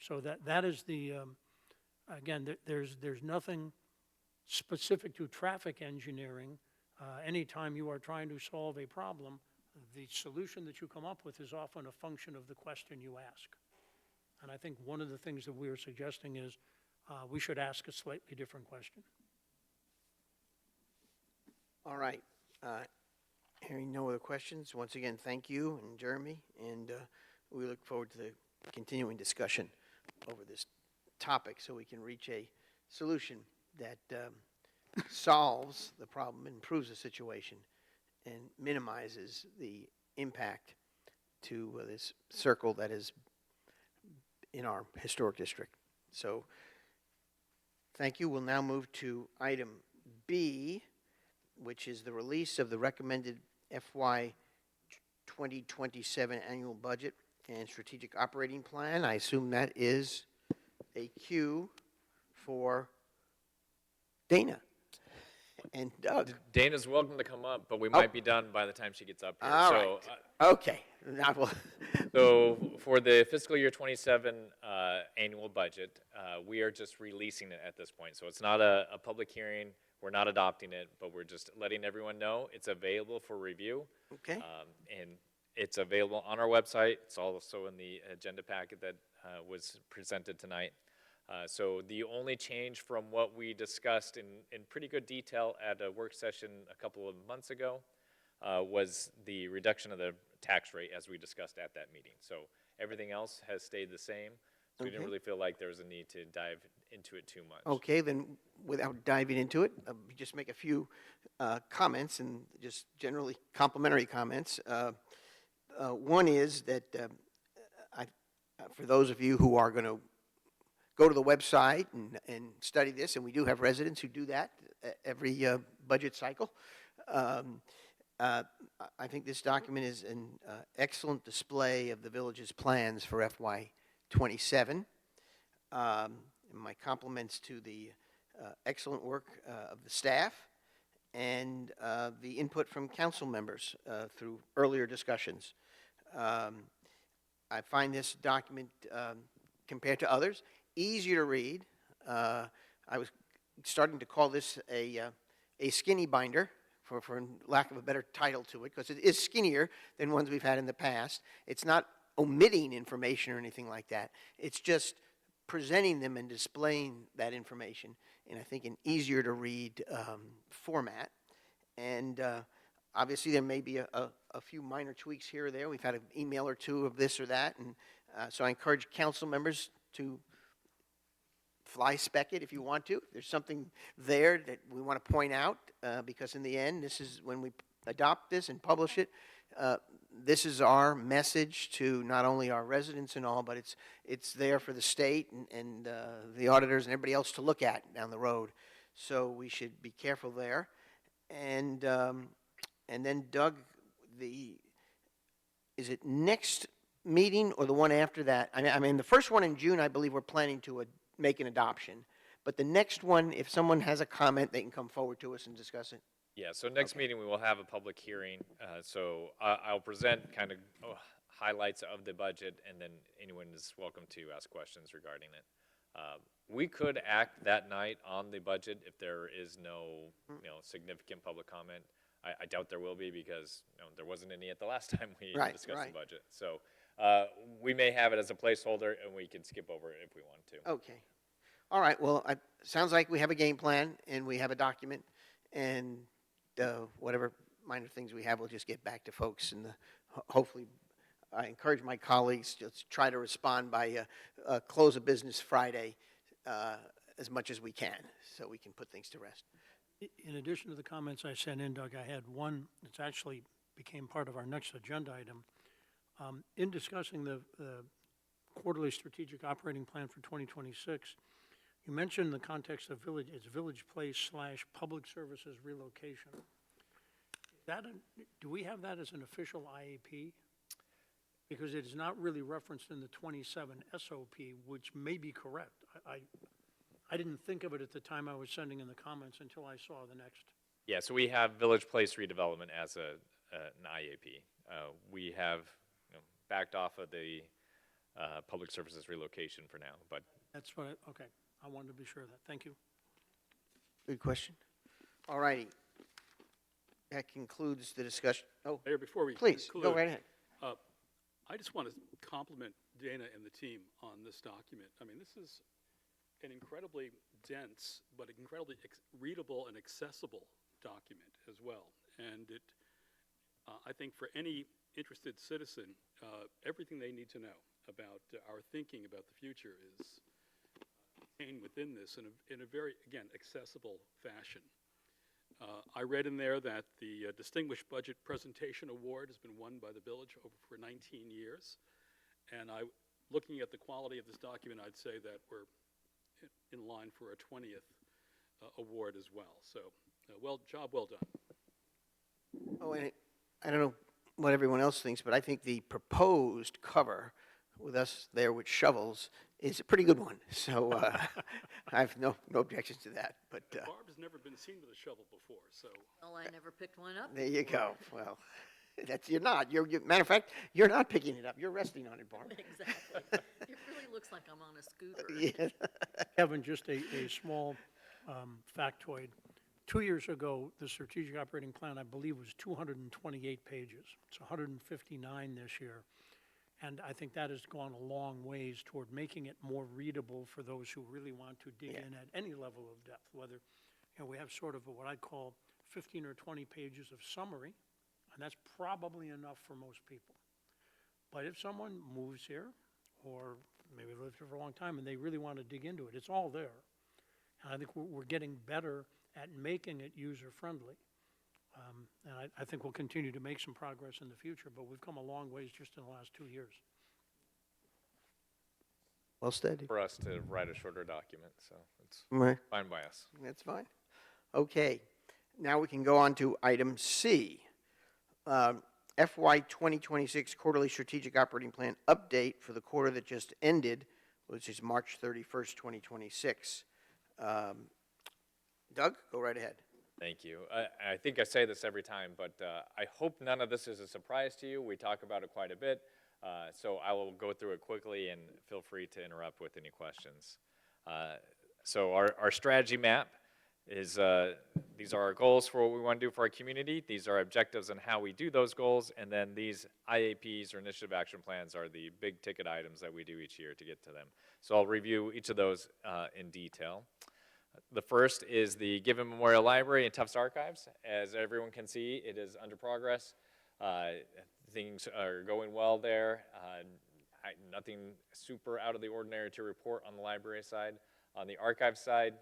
So that is the, again, there's nothing specific to traffic engineering. Anytime you are trying to solve a problem, the solution that you come up with is often a function of the question you ask. And I think one of the things that we are suggesting is we should ask a slightly different question. All right. Hearing no other questions, once again, thank you and Jeremy, and we look forward to the continuing discussion over this topic so we can reach a solution that solves the problem, improves the situation, and minimizes the impact to this circle that is in our historic district. So, thank you. We'll now move to item B, which is the release of the recommended FY 2027 annual budget and strategic operating plan. I assume that is a cue for Dana and Doug. Dana's welcome to come up, but we might be done by the time she gets up here. All so, right. Okay. Now we'll So for the fiscal year 27 annual budget, we are just releasing it at this point. So it's not a public hearing. We're not adopting it, but we're just letting everyone know it's available for review. Okay. And it's available on our website. It's also in the agenda packet that was presented tonight. So the only change from what we discussed in pretty good detail at a work session a couple of months ago was the reduction of the tax rate as we discussed at that meeting. So everything else has stayed the same. So we didn't really feel like there was a need to dive into it too much. Okay, then without diving into it, just make a few comments and just generally complimentary comments. One is that for those of you who are going to go to the website and study this, and we do have residents who do that every budget cycle, I think this document is an excellent display of the village's plans for FY 27. My compliments to the excellent work of the staff and the input from council members through earlier discussions. I find this document, compared to others, easier to read. I was starting to call this a skinny binder, for lack of a better title to it, because it is skinnier than ones we've had in the past. It's not omitting information or anything like that. It's just presenting them and displaying that information in, I think, an easier to read format. And obviously there may be a few minor tweaks here or there. We've had an email or two of this or that, and so I encourage council members to fly spec it if you want to. There's something there that we want to point out, because in the end, this is when we adopt this and publish it, this is our message to not only our residents and all, but it's there for the state and the auditors and everybody else to look at down the road. So we should be careful there. And then Doug, is it next meeting or the one after that? I mean the first one in June, I believe we're planning to make an adoption. But the next one, if someone has a comment, they can come forward to us and discuss it. Yeah, so next meeting we will have a public hearing. So I'll present kind of highlights of the budget, and then anyone is welcome to ask questions regarding it. We could act that night on the budget if there is no significant public comment. I doubt there will be, because there wasn't any at the last time we discussed the budget. So we may have it as a placeholder, and we can skip over it if we want to. Okay. All right, well, sounds like we have a game plan and we have a document, and whatever minor things we have, we'll just get back to folks, and hopefully, I encourage my colleagues to try to respond by close of business Friday as much as we can, so we can put things to rest. In addition to the comments I sent in, Doug, I had one that's actually became part of our next agenda item. In discussing the quarterly strategic operating plan for 2026, you mentioned the context of Village Place / public services relocation. Do we have that as an official IAP? Because it is not really referenced in the 27 SOP, which may be correct. I didn't think of it at the time I was sending in the comments until I saw the next. Yeah, so we have Village Place redevelopment as an IAP. We have backed off of the public services relocation for now, but That's what, okay, I wanted to be sure of that. Thank you. Good question. All righty. That concludes the discussion. Oh, Mayor, before we please, conclude, go right ahead. I just want to compliment Dana and the team on this document. I mean, this is an incredibly dense, but incredibly readable and accessible document as well. And it, I think for any interested citizen, everything they need to know about our thinking about the future is contained within this in a very, again, accessible fashion. I read in there that the Distinguished Budget Presentation Award has been won by the village for 19 years. And looking at the quality of this document, I'd say that we're in line for a 20th award as well. So, job well done. Oh, and I don't know what everyone else thinks, but I think the proposed cover with us there with shovels is a pretty good one. So I have no objections to that. But Barb has never been seen with a shovel before, so. Well, I never picked one up. there you go. Well, you're not. Matter of fact, you're not picking it up. You're resting on it, Barb. Exactly. It really looks like I'm on a scooter. Yeah. Kevin, just a small factoid. 2 years ago, the strategic operating plan, I believe, was 228 pages. It's 159 this year. And I think that has gone a long ways toward making it more readable for those who really want to dig in at any level of depth, whether, we have sort of what I'd call 15 or 20 pages of summary, and that's probably enough for most people. But if someone moves here, or maybe lived here for a long time, and they really want to dig into it, it's all there. And I think we're getting better at making it user-friendly. And I think we'll continue to make some progress in the future, but we've come a long ways just in the last 2 years. Well stated. for us to write a shorter document, so it's Right. fine by us. That's fine. Okay. Now we can go on to item C. FY 2026 Quarterly Strategic Operating Plan Update for the quarter that just ended, which is March 31st, 2026. Doug, go right ahead. Thank you. I think I say this every time, but I hope none of this is a surprise to you. We talk about it quite a bit, so I will go through it quickly, and feel free to interrupt with any questions. So our strategy map is, these are our goals for what we want to do for our community. These are objectives on how we do those goals, and then these IAPs or initiative action plans are the big ticket items that we do each year to get to them. So I'll review each of those in detail. The first is the Given Memorial Library and Tufts Archives. As everyone can see, it is under progress. Things are going well there. Nothing super out of the ordinary to report on the library side. On the archive side,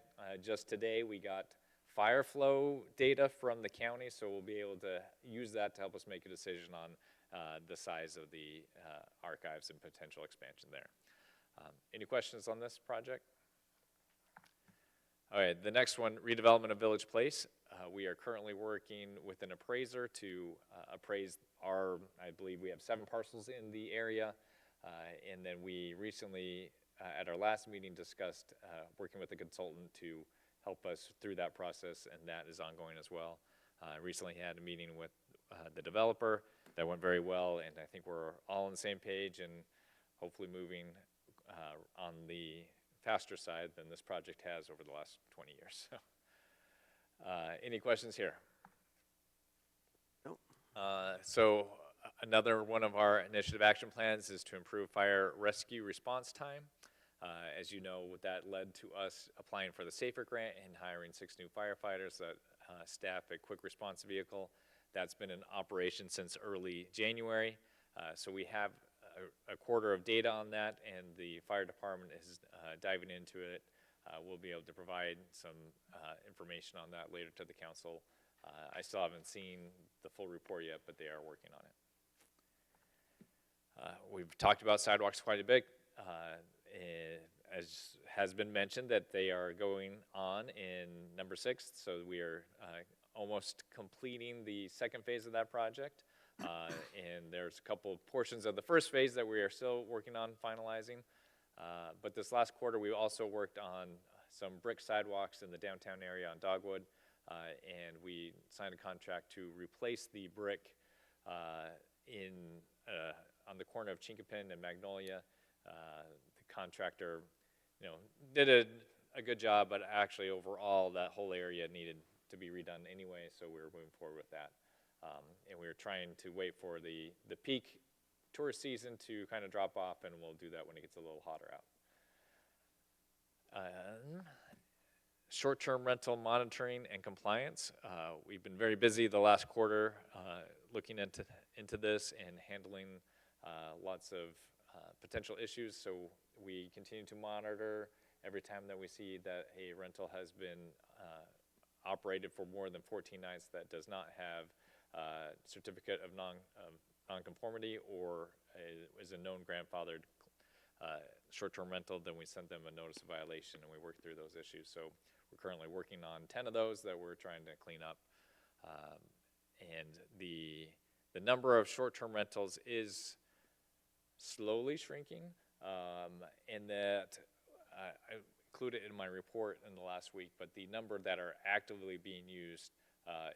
just today we got fire flow data from the county, so we'll be able to use that to help us make a decision on the size of the archives and potential expansion there. Any questions on this project? All right, the next one, redevelopment of Village Place. We are currently working with an appraiser to appraise I believe we have 7 parcels in the area. And then we recently, at our last meeting, discussed working with a consultant to help us through that process, and that is ongoing as well. Recently had a meeting with the developer that went very well, and I think we're all on the same page and hopefully moving on the faster side than this project has over the last 20 years. Any questions here? Nope. So another one of our initiative action plans is to improve fire rescue response time. As you know, that led to us applying for the SAFER grant and hiring 6 new firefighters that staff a quick response vehicle. That's been in operation since early January. So we have a quarter of data on that, and the fire department is diving into it. We'll be able to provide some information on that later to the council. I still haven't seen the full report yet, but they are working on it. We've talked about sidewalks quite a bit. As has been mentioned, that they are going on in number 6, so we are almost completing the second phase of that project. And there's a couple of portions of the first phase that we are still working on finalizing. But this last quarter, we also worked on some brick sidewalks in the downtown area on Dogwood, and we signed a contract to replace the brick on the corner of Chinkapin and Magnolia. The contractor, did a good job, but actually overall, that whole area needed to be redone anyway, so we were moving forward with that. And we were trying to wait for the peak tourist season to kind of drop off, and we'll do that when it gets a little hotter out. Short-term rental monitoring and compliance. We've been very busy the last quarter looking into this and handling lots of potential issues. So we continue to monitor every time that we see that a rental has been operated for more than 14 nights that does not have certificate of nonconformity or is a known grandfathered short-term rental. Then we send them a notice of violation, and we work through those issues. So we're currently working on 10 of those that we're trying to clean up. And the number of short-term rentals is slowly shrinking, and that I included in my report in the last week, but the number that are actively being used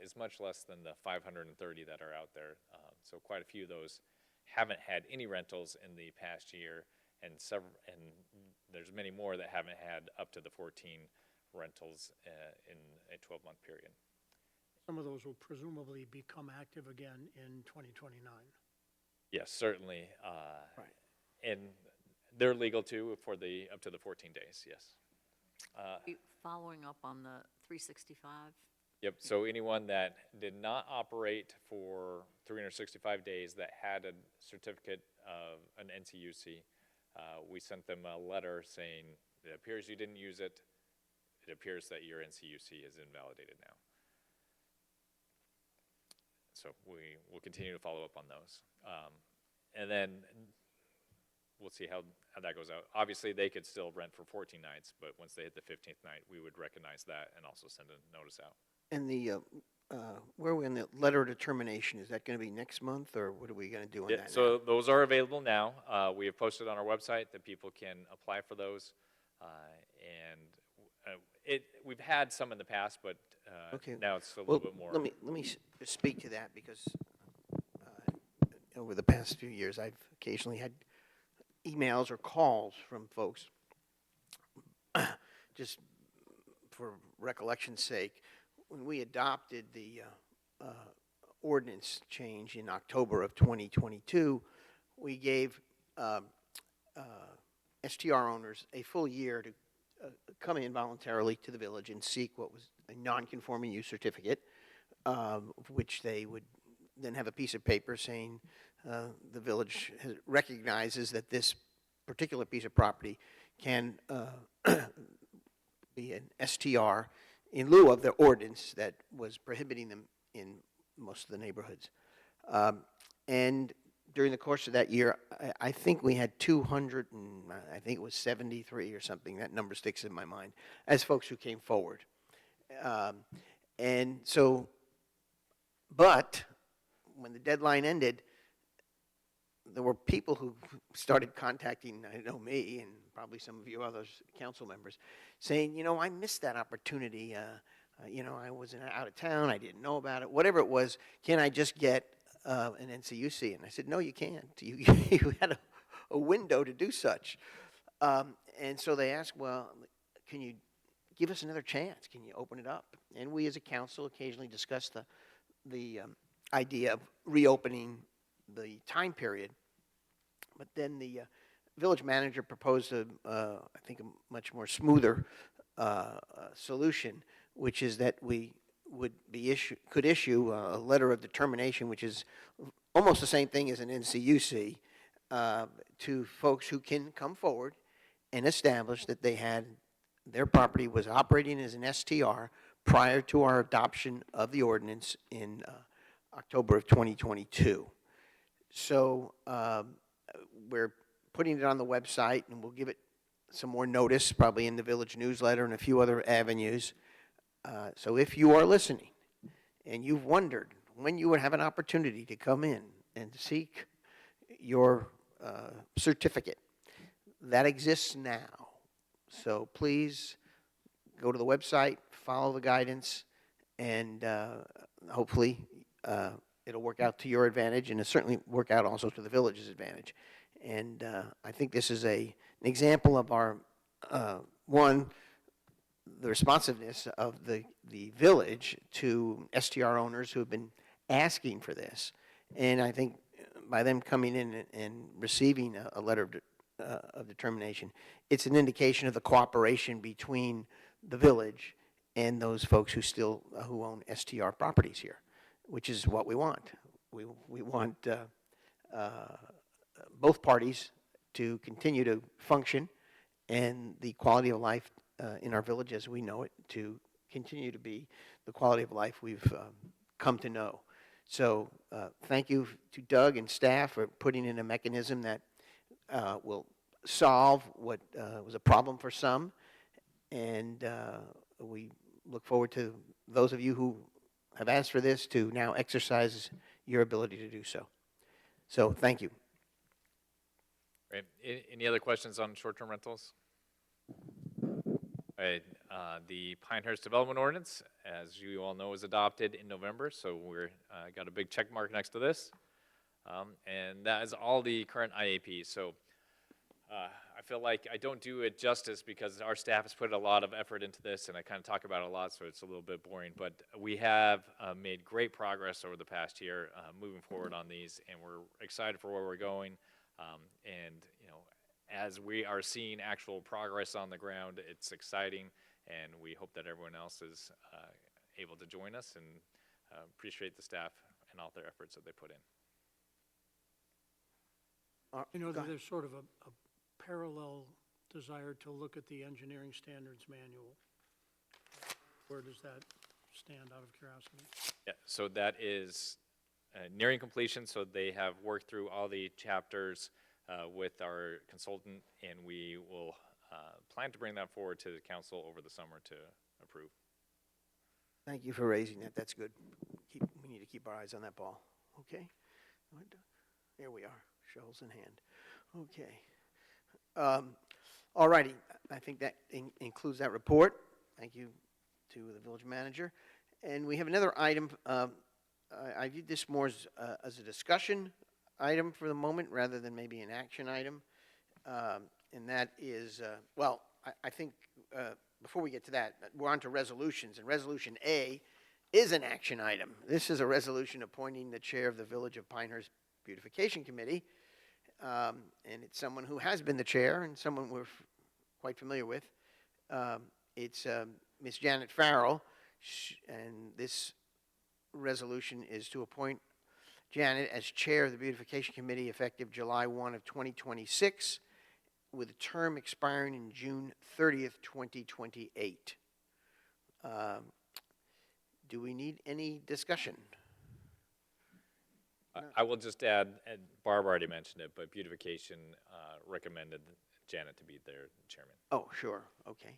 is much less than the 530 that are out there. So quite a few of those haven't had any rentals in the past year, and there's many more that haven't had up to the 14 rentals in a 12-month period. Some of those will presumably become active again in 2029. Yes, certainly. Right. And they're legal too for up to the 14 days, yes. Following up on the 365, Yep, so anyone that did not operate for 365 days that had a certificate of an NCUC, we sent them a letter saying, it appears you didn't use it. It appears that your NCUC is invalidated now. So we will continue to follow up on those. And then we'll see how that goes out. Obviously, they could still rent for 14 nights, but once they hit the 15th night, we would recognize that and also send a notice out. And where are we on the letter of determination? Is that going to be next month, or what are we going to do on that? So those are available now. We have posted on our website that people can apply for those. We've had some in the past, but Okay. now it's a little Well, bit more. let me speak to that, because over the past few years, I've occasionally had emails or calls from folks. Just for recollection's sake, when we adopted the ordinance change in October of 2022, we gave STR owners a full year to come in voluntarily to the village and seek what was a non-conforming use certificate, which they would then have a piece of paper saying the village recognizes that this particular piece of property can be an STR in lieu of the ordinance that was prohibiting them in most of the neighborhoods. And during the course of that year, I think we had 200, and I think it was 73 or something, that number sticks in my mind, as folks who came forward. And so, but when the deadline ended, there were people who started contacting, I know me, and probably some of you others, council members, saying, I missed that opportunity. I was out of town, I didn't know about it, whatever it was, can I just get an NCUC? And I said, no, you can't. You had a window to do such. And so they asked, well, can you give us another chance? Can you open it up? And we as a council occasionally discuss the idea of reopening the time period. But then village manager proposed I think, a much more smoother solution, which is that we could issue a letter of determination, which is almost the same thing as an NCUC, to folks who can come forward and establish that their property was operating as an STR prior to our adoption of the ordinance in October of 2022. So we're putting it on the website, and we'll give it some more notice, probably in the village newsletter and a few other avenues. So if you are listening and you've wondered when you would have an opportunity to come in and seek your certificate, that exists now. So please go to the website, follow the guidance, and hopefully it'll work out to your advantage, and it'll certainly work out also to the village's advantage. And I think this is an example of our, the responsiveness of the village to STR owners who have been asking for this. And I think by them coming in and receiving a letter of determination, it's an indication of the cooperation between the village and those folks who own STR properties here, which is what we want. We want both parties to continue to function, and the quality of life in our village as we know it to continue to be the quality of life we've come to know. So thank you to Doug and staff for putting in a mechanism that will solve what was a problem for some, and we look forward to those of you who have asked for this to now exercise your ability to do so. So thank you. Right. Any other questions on short-term rentals? All right. The Pinehurst Development Ordinance, as you all know, was adopted in November, so we're got a big check mark next to this. And that is all the current IAP. So I feel like I don't do it justice because our staff has put a lot of effort into this, and I kind of talk about it a lot, so it's a little bit boring. But we have made great progress over the past year moving forward on these, and we're excited for where we're going. And, you know, as we are seeing actual progress on the ground, it's exciting, and we hope that everyone else is able to join us, and appreciate the staff and all their efforts that they put in. You know, Go ahead. there's sort of a parallel desire to look at the engineering standards manual. Where does that stand, out of curiosity? Yeah, so that is nearing completion, so they have worked through all the chapters with our consultant, and we will plan to bring that forward to the council over the summer to approve. Thank you for raising that. That's good. We need to keep our eyes on that ball. Okay? There we are, shovels in hand. Okay. All righty. I think that includes that report. Thank you to the village manager. And we have another item. I viewed this more as a discussion item for the moment rather than maybe an action item. And that is, well, I think before we get to that, we're on to resolutions. And Resolution A is an action item. This is a resolution appointing the chair of the Village of Pinehurst Beautification Committee. And it's someone who has been the chair and someone we're quite familiar with. It's Ms. Janet Farrell, and this resolution is to appoint Janet as chair of the Beautification Committee effective July 1 of 2026, with a term expiring in June 30th, 2028. Do we need any discussion? I will just add, and Barb already mentioned it, but Beautification recommended Janet to be their chairman. Oh, sure. Okay.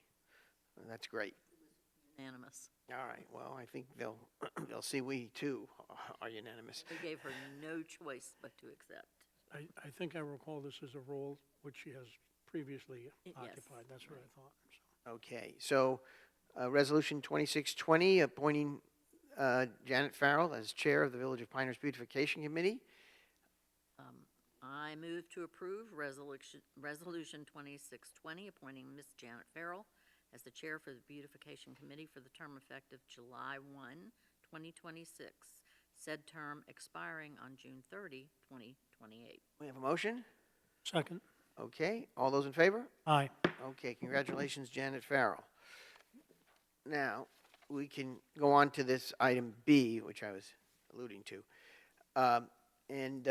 That's great. Unanimous. All right. Well, I think they'll see we too are unanimous. We gave her no choice but to accept. I think I recall this as a role which she has previously Yes. occupied. That's what I thought. So. Okay. So, Resolution 2620, appointing Janet Farrell as chair of the Village of Pinehurst Beautification Committee. I move to approve Resolution 2620, appointing Ms. Janet Farrell as the chair for the Beautification Committee for the term effective July 1, 2026, said term expiring on June 30, 2028. We have a motion. Second. Okay, all those in favor? Aye. Okay, congratulations, Janet Farrell. Now, we can go on to this item B, which I was alluding to. And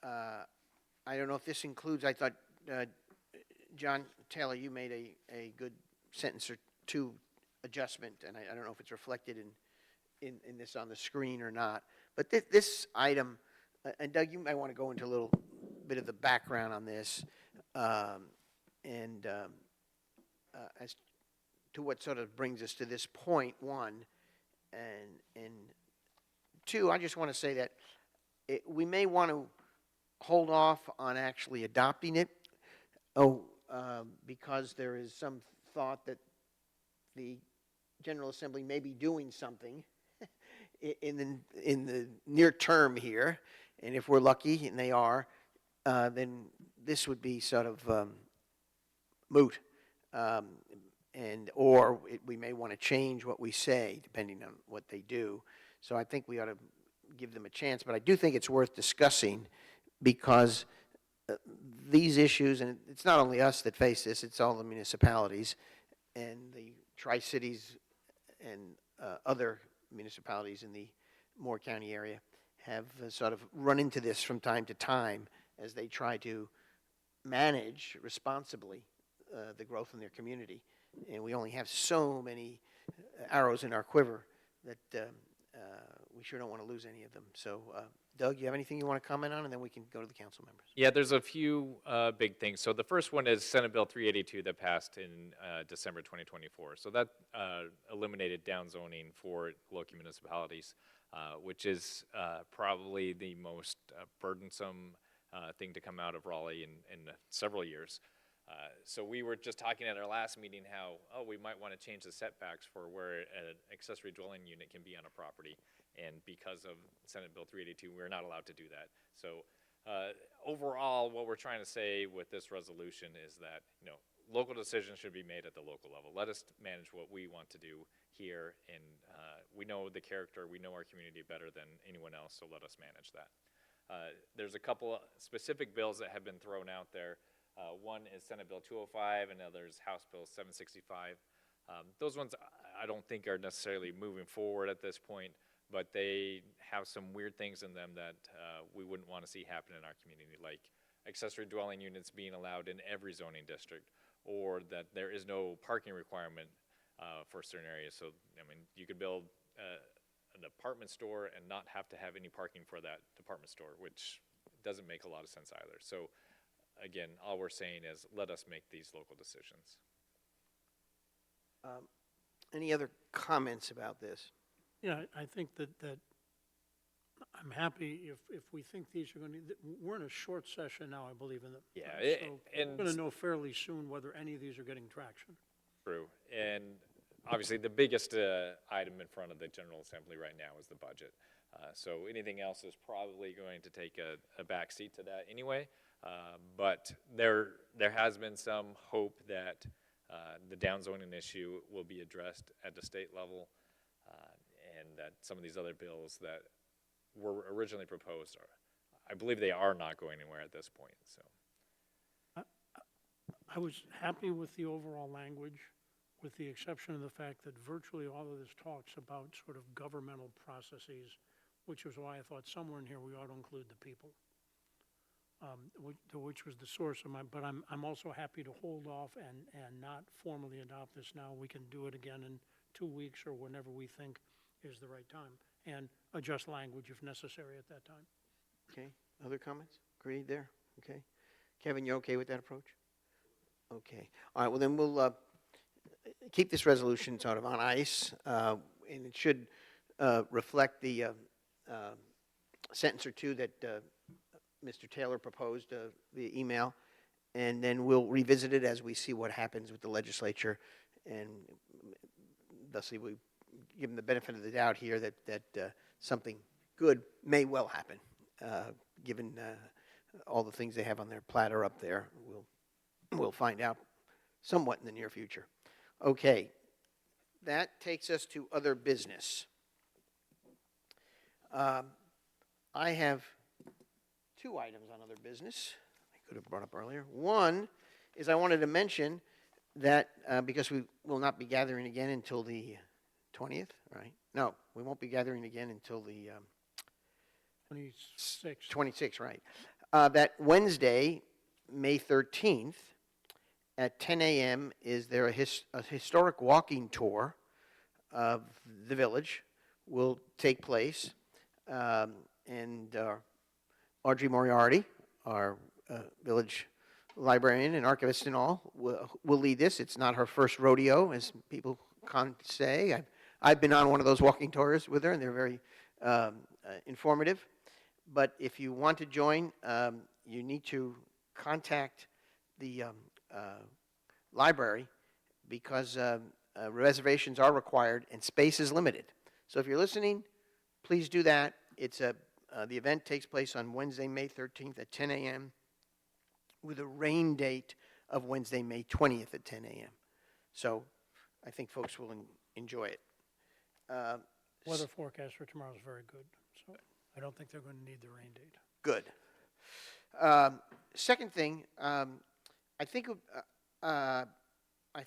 I don't know if this includes, I thought, John Taylor, you made a good sentence or two adjustment, and I don't know if it's reflected in this on the screen or not. But this item, and Doug, you might want to go into a little bit of the background on this, and as to what sort of brings us to this point, one, and two, I just want to say that we may want to hold off on actually adopting it, because there is some thought that the General Assembly may be doing something in the near term here, and if we're lucky, and they are, then this would be sort of moot, we may want to change what we say depending on what they do. So I think we ought to give them a chance, but I do think it's worth discussing because these issues, and it's not only us that face this, it's all the municipalities and the Tri-Cities and other municipalities in the Moore County area have sort of run into this from time to time as they try to manage responsibly the growth in their community. And we only have so many arrows in our quiver that we sure don't want to lose any of them. So, Doug, you have anything you want to comment on, and then we can go to the council members. Yeah, there's a few big things. So the first one is Senate Bill 382 that passed in December 2024. So that eliminated downzoning for local municipalities, which is probably the most burdensome thing to come out of Raleigh in several years. So we were just talking at our last meeting how, we might want to change the setbacks for where an accessory dwelling unit can be on a property. And because of Senate Bill 382, we're not allowed to do that. So overall, what we're trying to say with this resolution is that, local decisions should be made at the local level. Let us manage what we want to do here, and we know the character, we know our community better than anyone else, so let us manage that. There's a couple of specific bills that have been thrown out there. One is Senate Bill 205, and the other is House Bill 765. Those ones I don't think are necessarily moving forward at this point, but they have some weird things in them that we wouldn't want to see happen in our community, like accessory dwelling units being allowed in every zoning district, or that there is no parking requirement for certain areas. So, you could build an apartment store and not have to have any parking for that department store, which doesn't make a lot of sense either. So, again, all we're saying is let us make these local decisions. Any other comments about this? Yeah, I think that I'm happy if we think these are going to, we're in a short session now, I believe, in the. Yeah, So and we're going to know fairly soon whether any of these are getting traction. True. And obviously, the biggest item in front of the General Assembly right now is the budget. So anything else is probably going to take a back seat to that anyway. But there has been some hope that the downzoning issue will be addressed at the state level, and that some of these other bills that were originally proposed I believe they are not going anywhere at this point. So I was happy with the overall language, with the exception of the fact that virtually all of this talks about sort of governmental processes, which is why I thought somewhere in here we ought to include the people, which was the source of but I'm also happy to hold off and not formally adopt this now. We can do it again in 2 weeks or whenever we think is the right time, and adjust language if necessary at that time. Okay, other comments? Agreed there? Okay. Kevin, you okay with that approach? Okay. All right, well then we'll keep this resolution sort of on ice, and it should reflect the sentence or two that Mr. Taylor proposed via email, and then we'll revisit it as we see what happens with the legislature, and thusly we give them the benefit of the doubt here that something good may well happen, given all the things they have on their platter up there. We'll find out somewhat in the near future. Okay, that takes us to other business. I have 2 items on other business. could have brought up earlier. One is I wanted to mention that, because we will not be gathering again until the 20th, right? No, we won't be gathering again until the 26. 26th, right? That Wednesday, May 13th, at 10 a.m. is there a historic walking tour of the village will take place. And Audrey Moriarty, our village librarian and archivist and all, will lead this. It's not her first rodeo, as people say. I've been on one of those walking tours with her, and they're very informative. But if you want to join, you need to contact the library, because reservations are required and space is limited. So if you're listening, please do that. The event takes place on Wednesday, May 13th at 10 a.m. with a rain date of Wednesday, May 20th at 10 a.m. So I think folks will enjoy it. Weather forecast for tomorrow is very good, so I don't think they're going to need the rain date. Good. Second thing, I think I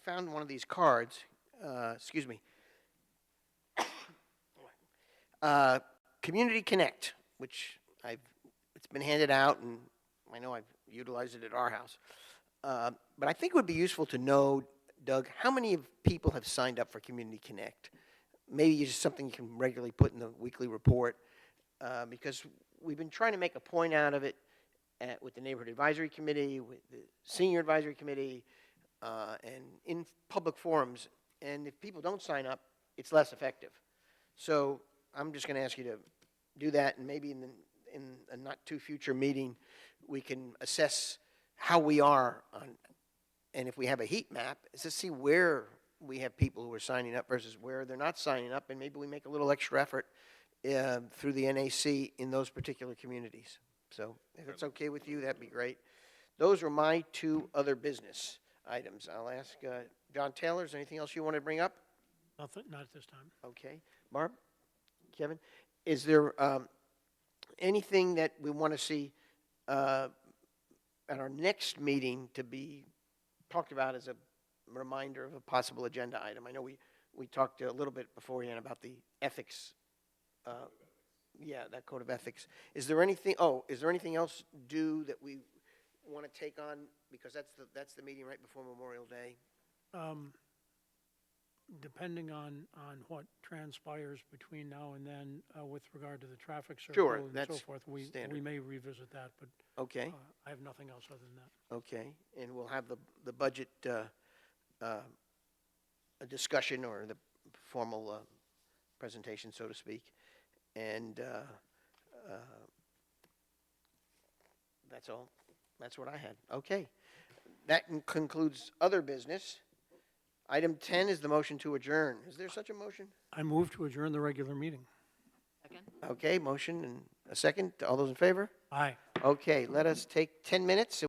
found one of these cards. Excuse me. Community Connect, which it's been handed out, and I know I've utilized it at our house. But I think it would be useful to know, Doug, how many people have signed up for Community Connect? Maybe it's just something you can regularly put in the weekly report, because we've been trying to make a point out of it with the Neighborhood Advisory Committee, with the Senior Advisory Committee, and in public forums. And if people don't sign up, it's less effective. So I'm just going to ask you to do that, and maybe in a not-too-future meeting, we can assess how we are on, and if we have a heat map, is to see where we have people who are signing up versus where they're not signing up, and maybe we make a little extra effort through the NAC in those particular communities. So if it's okay with you, that'd be great. Those are my two other business items. I'll ask John Taylor, is there anything else you want to bring up? Nothing, not at this time. Okay. Barb? Kevin? Is there anything that we want to see at our next meeting to be talked about as a reminder of a possible agenda item? I know we talked a little bit beforehand about the ethics. Yeah, that code of ethics. Is there anything else due that we want to take on? Because that's the meeting right before Memorial Day. Depending on what transpires between now and then with regard to the traffic Sure, circle and so that's forth, we standard. may revisit that, but Okay. I have nothing else other than that. Okay, and we'll have the budget a discussion, or the formal presentation, so to speak, and that's all. That's what I had. Okay, that concludes other business. Item 10 is the motion to adjourn. Is there such a motion? I move to adjourn the regular meeting. Second? Okay, motion and a second. All those in favor? Aye. Okay, let us take 10 minutes.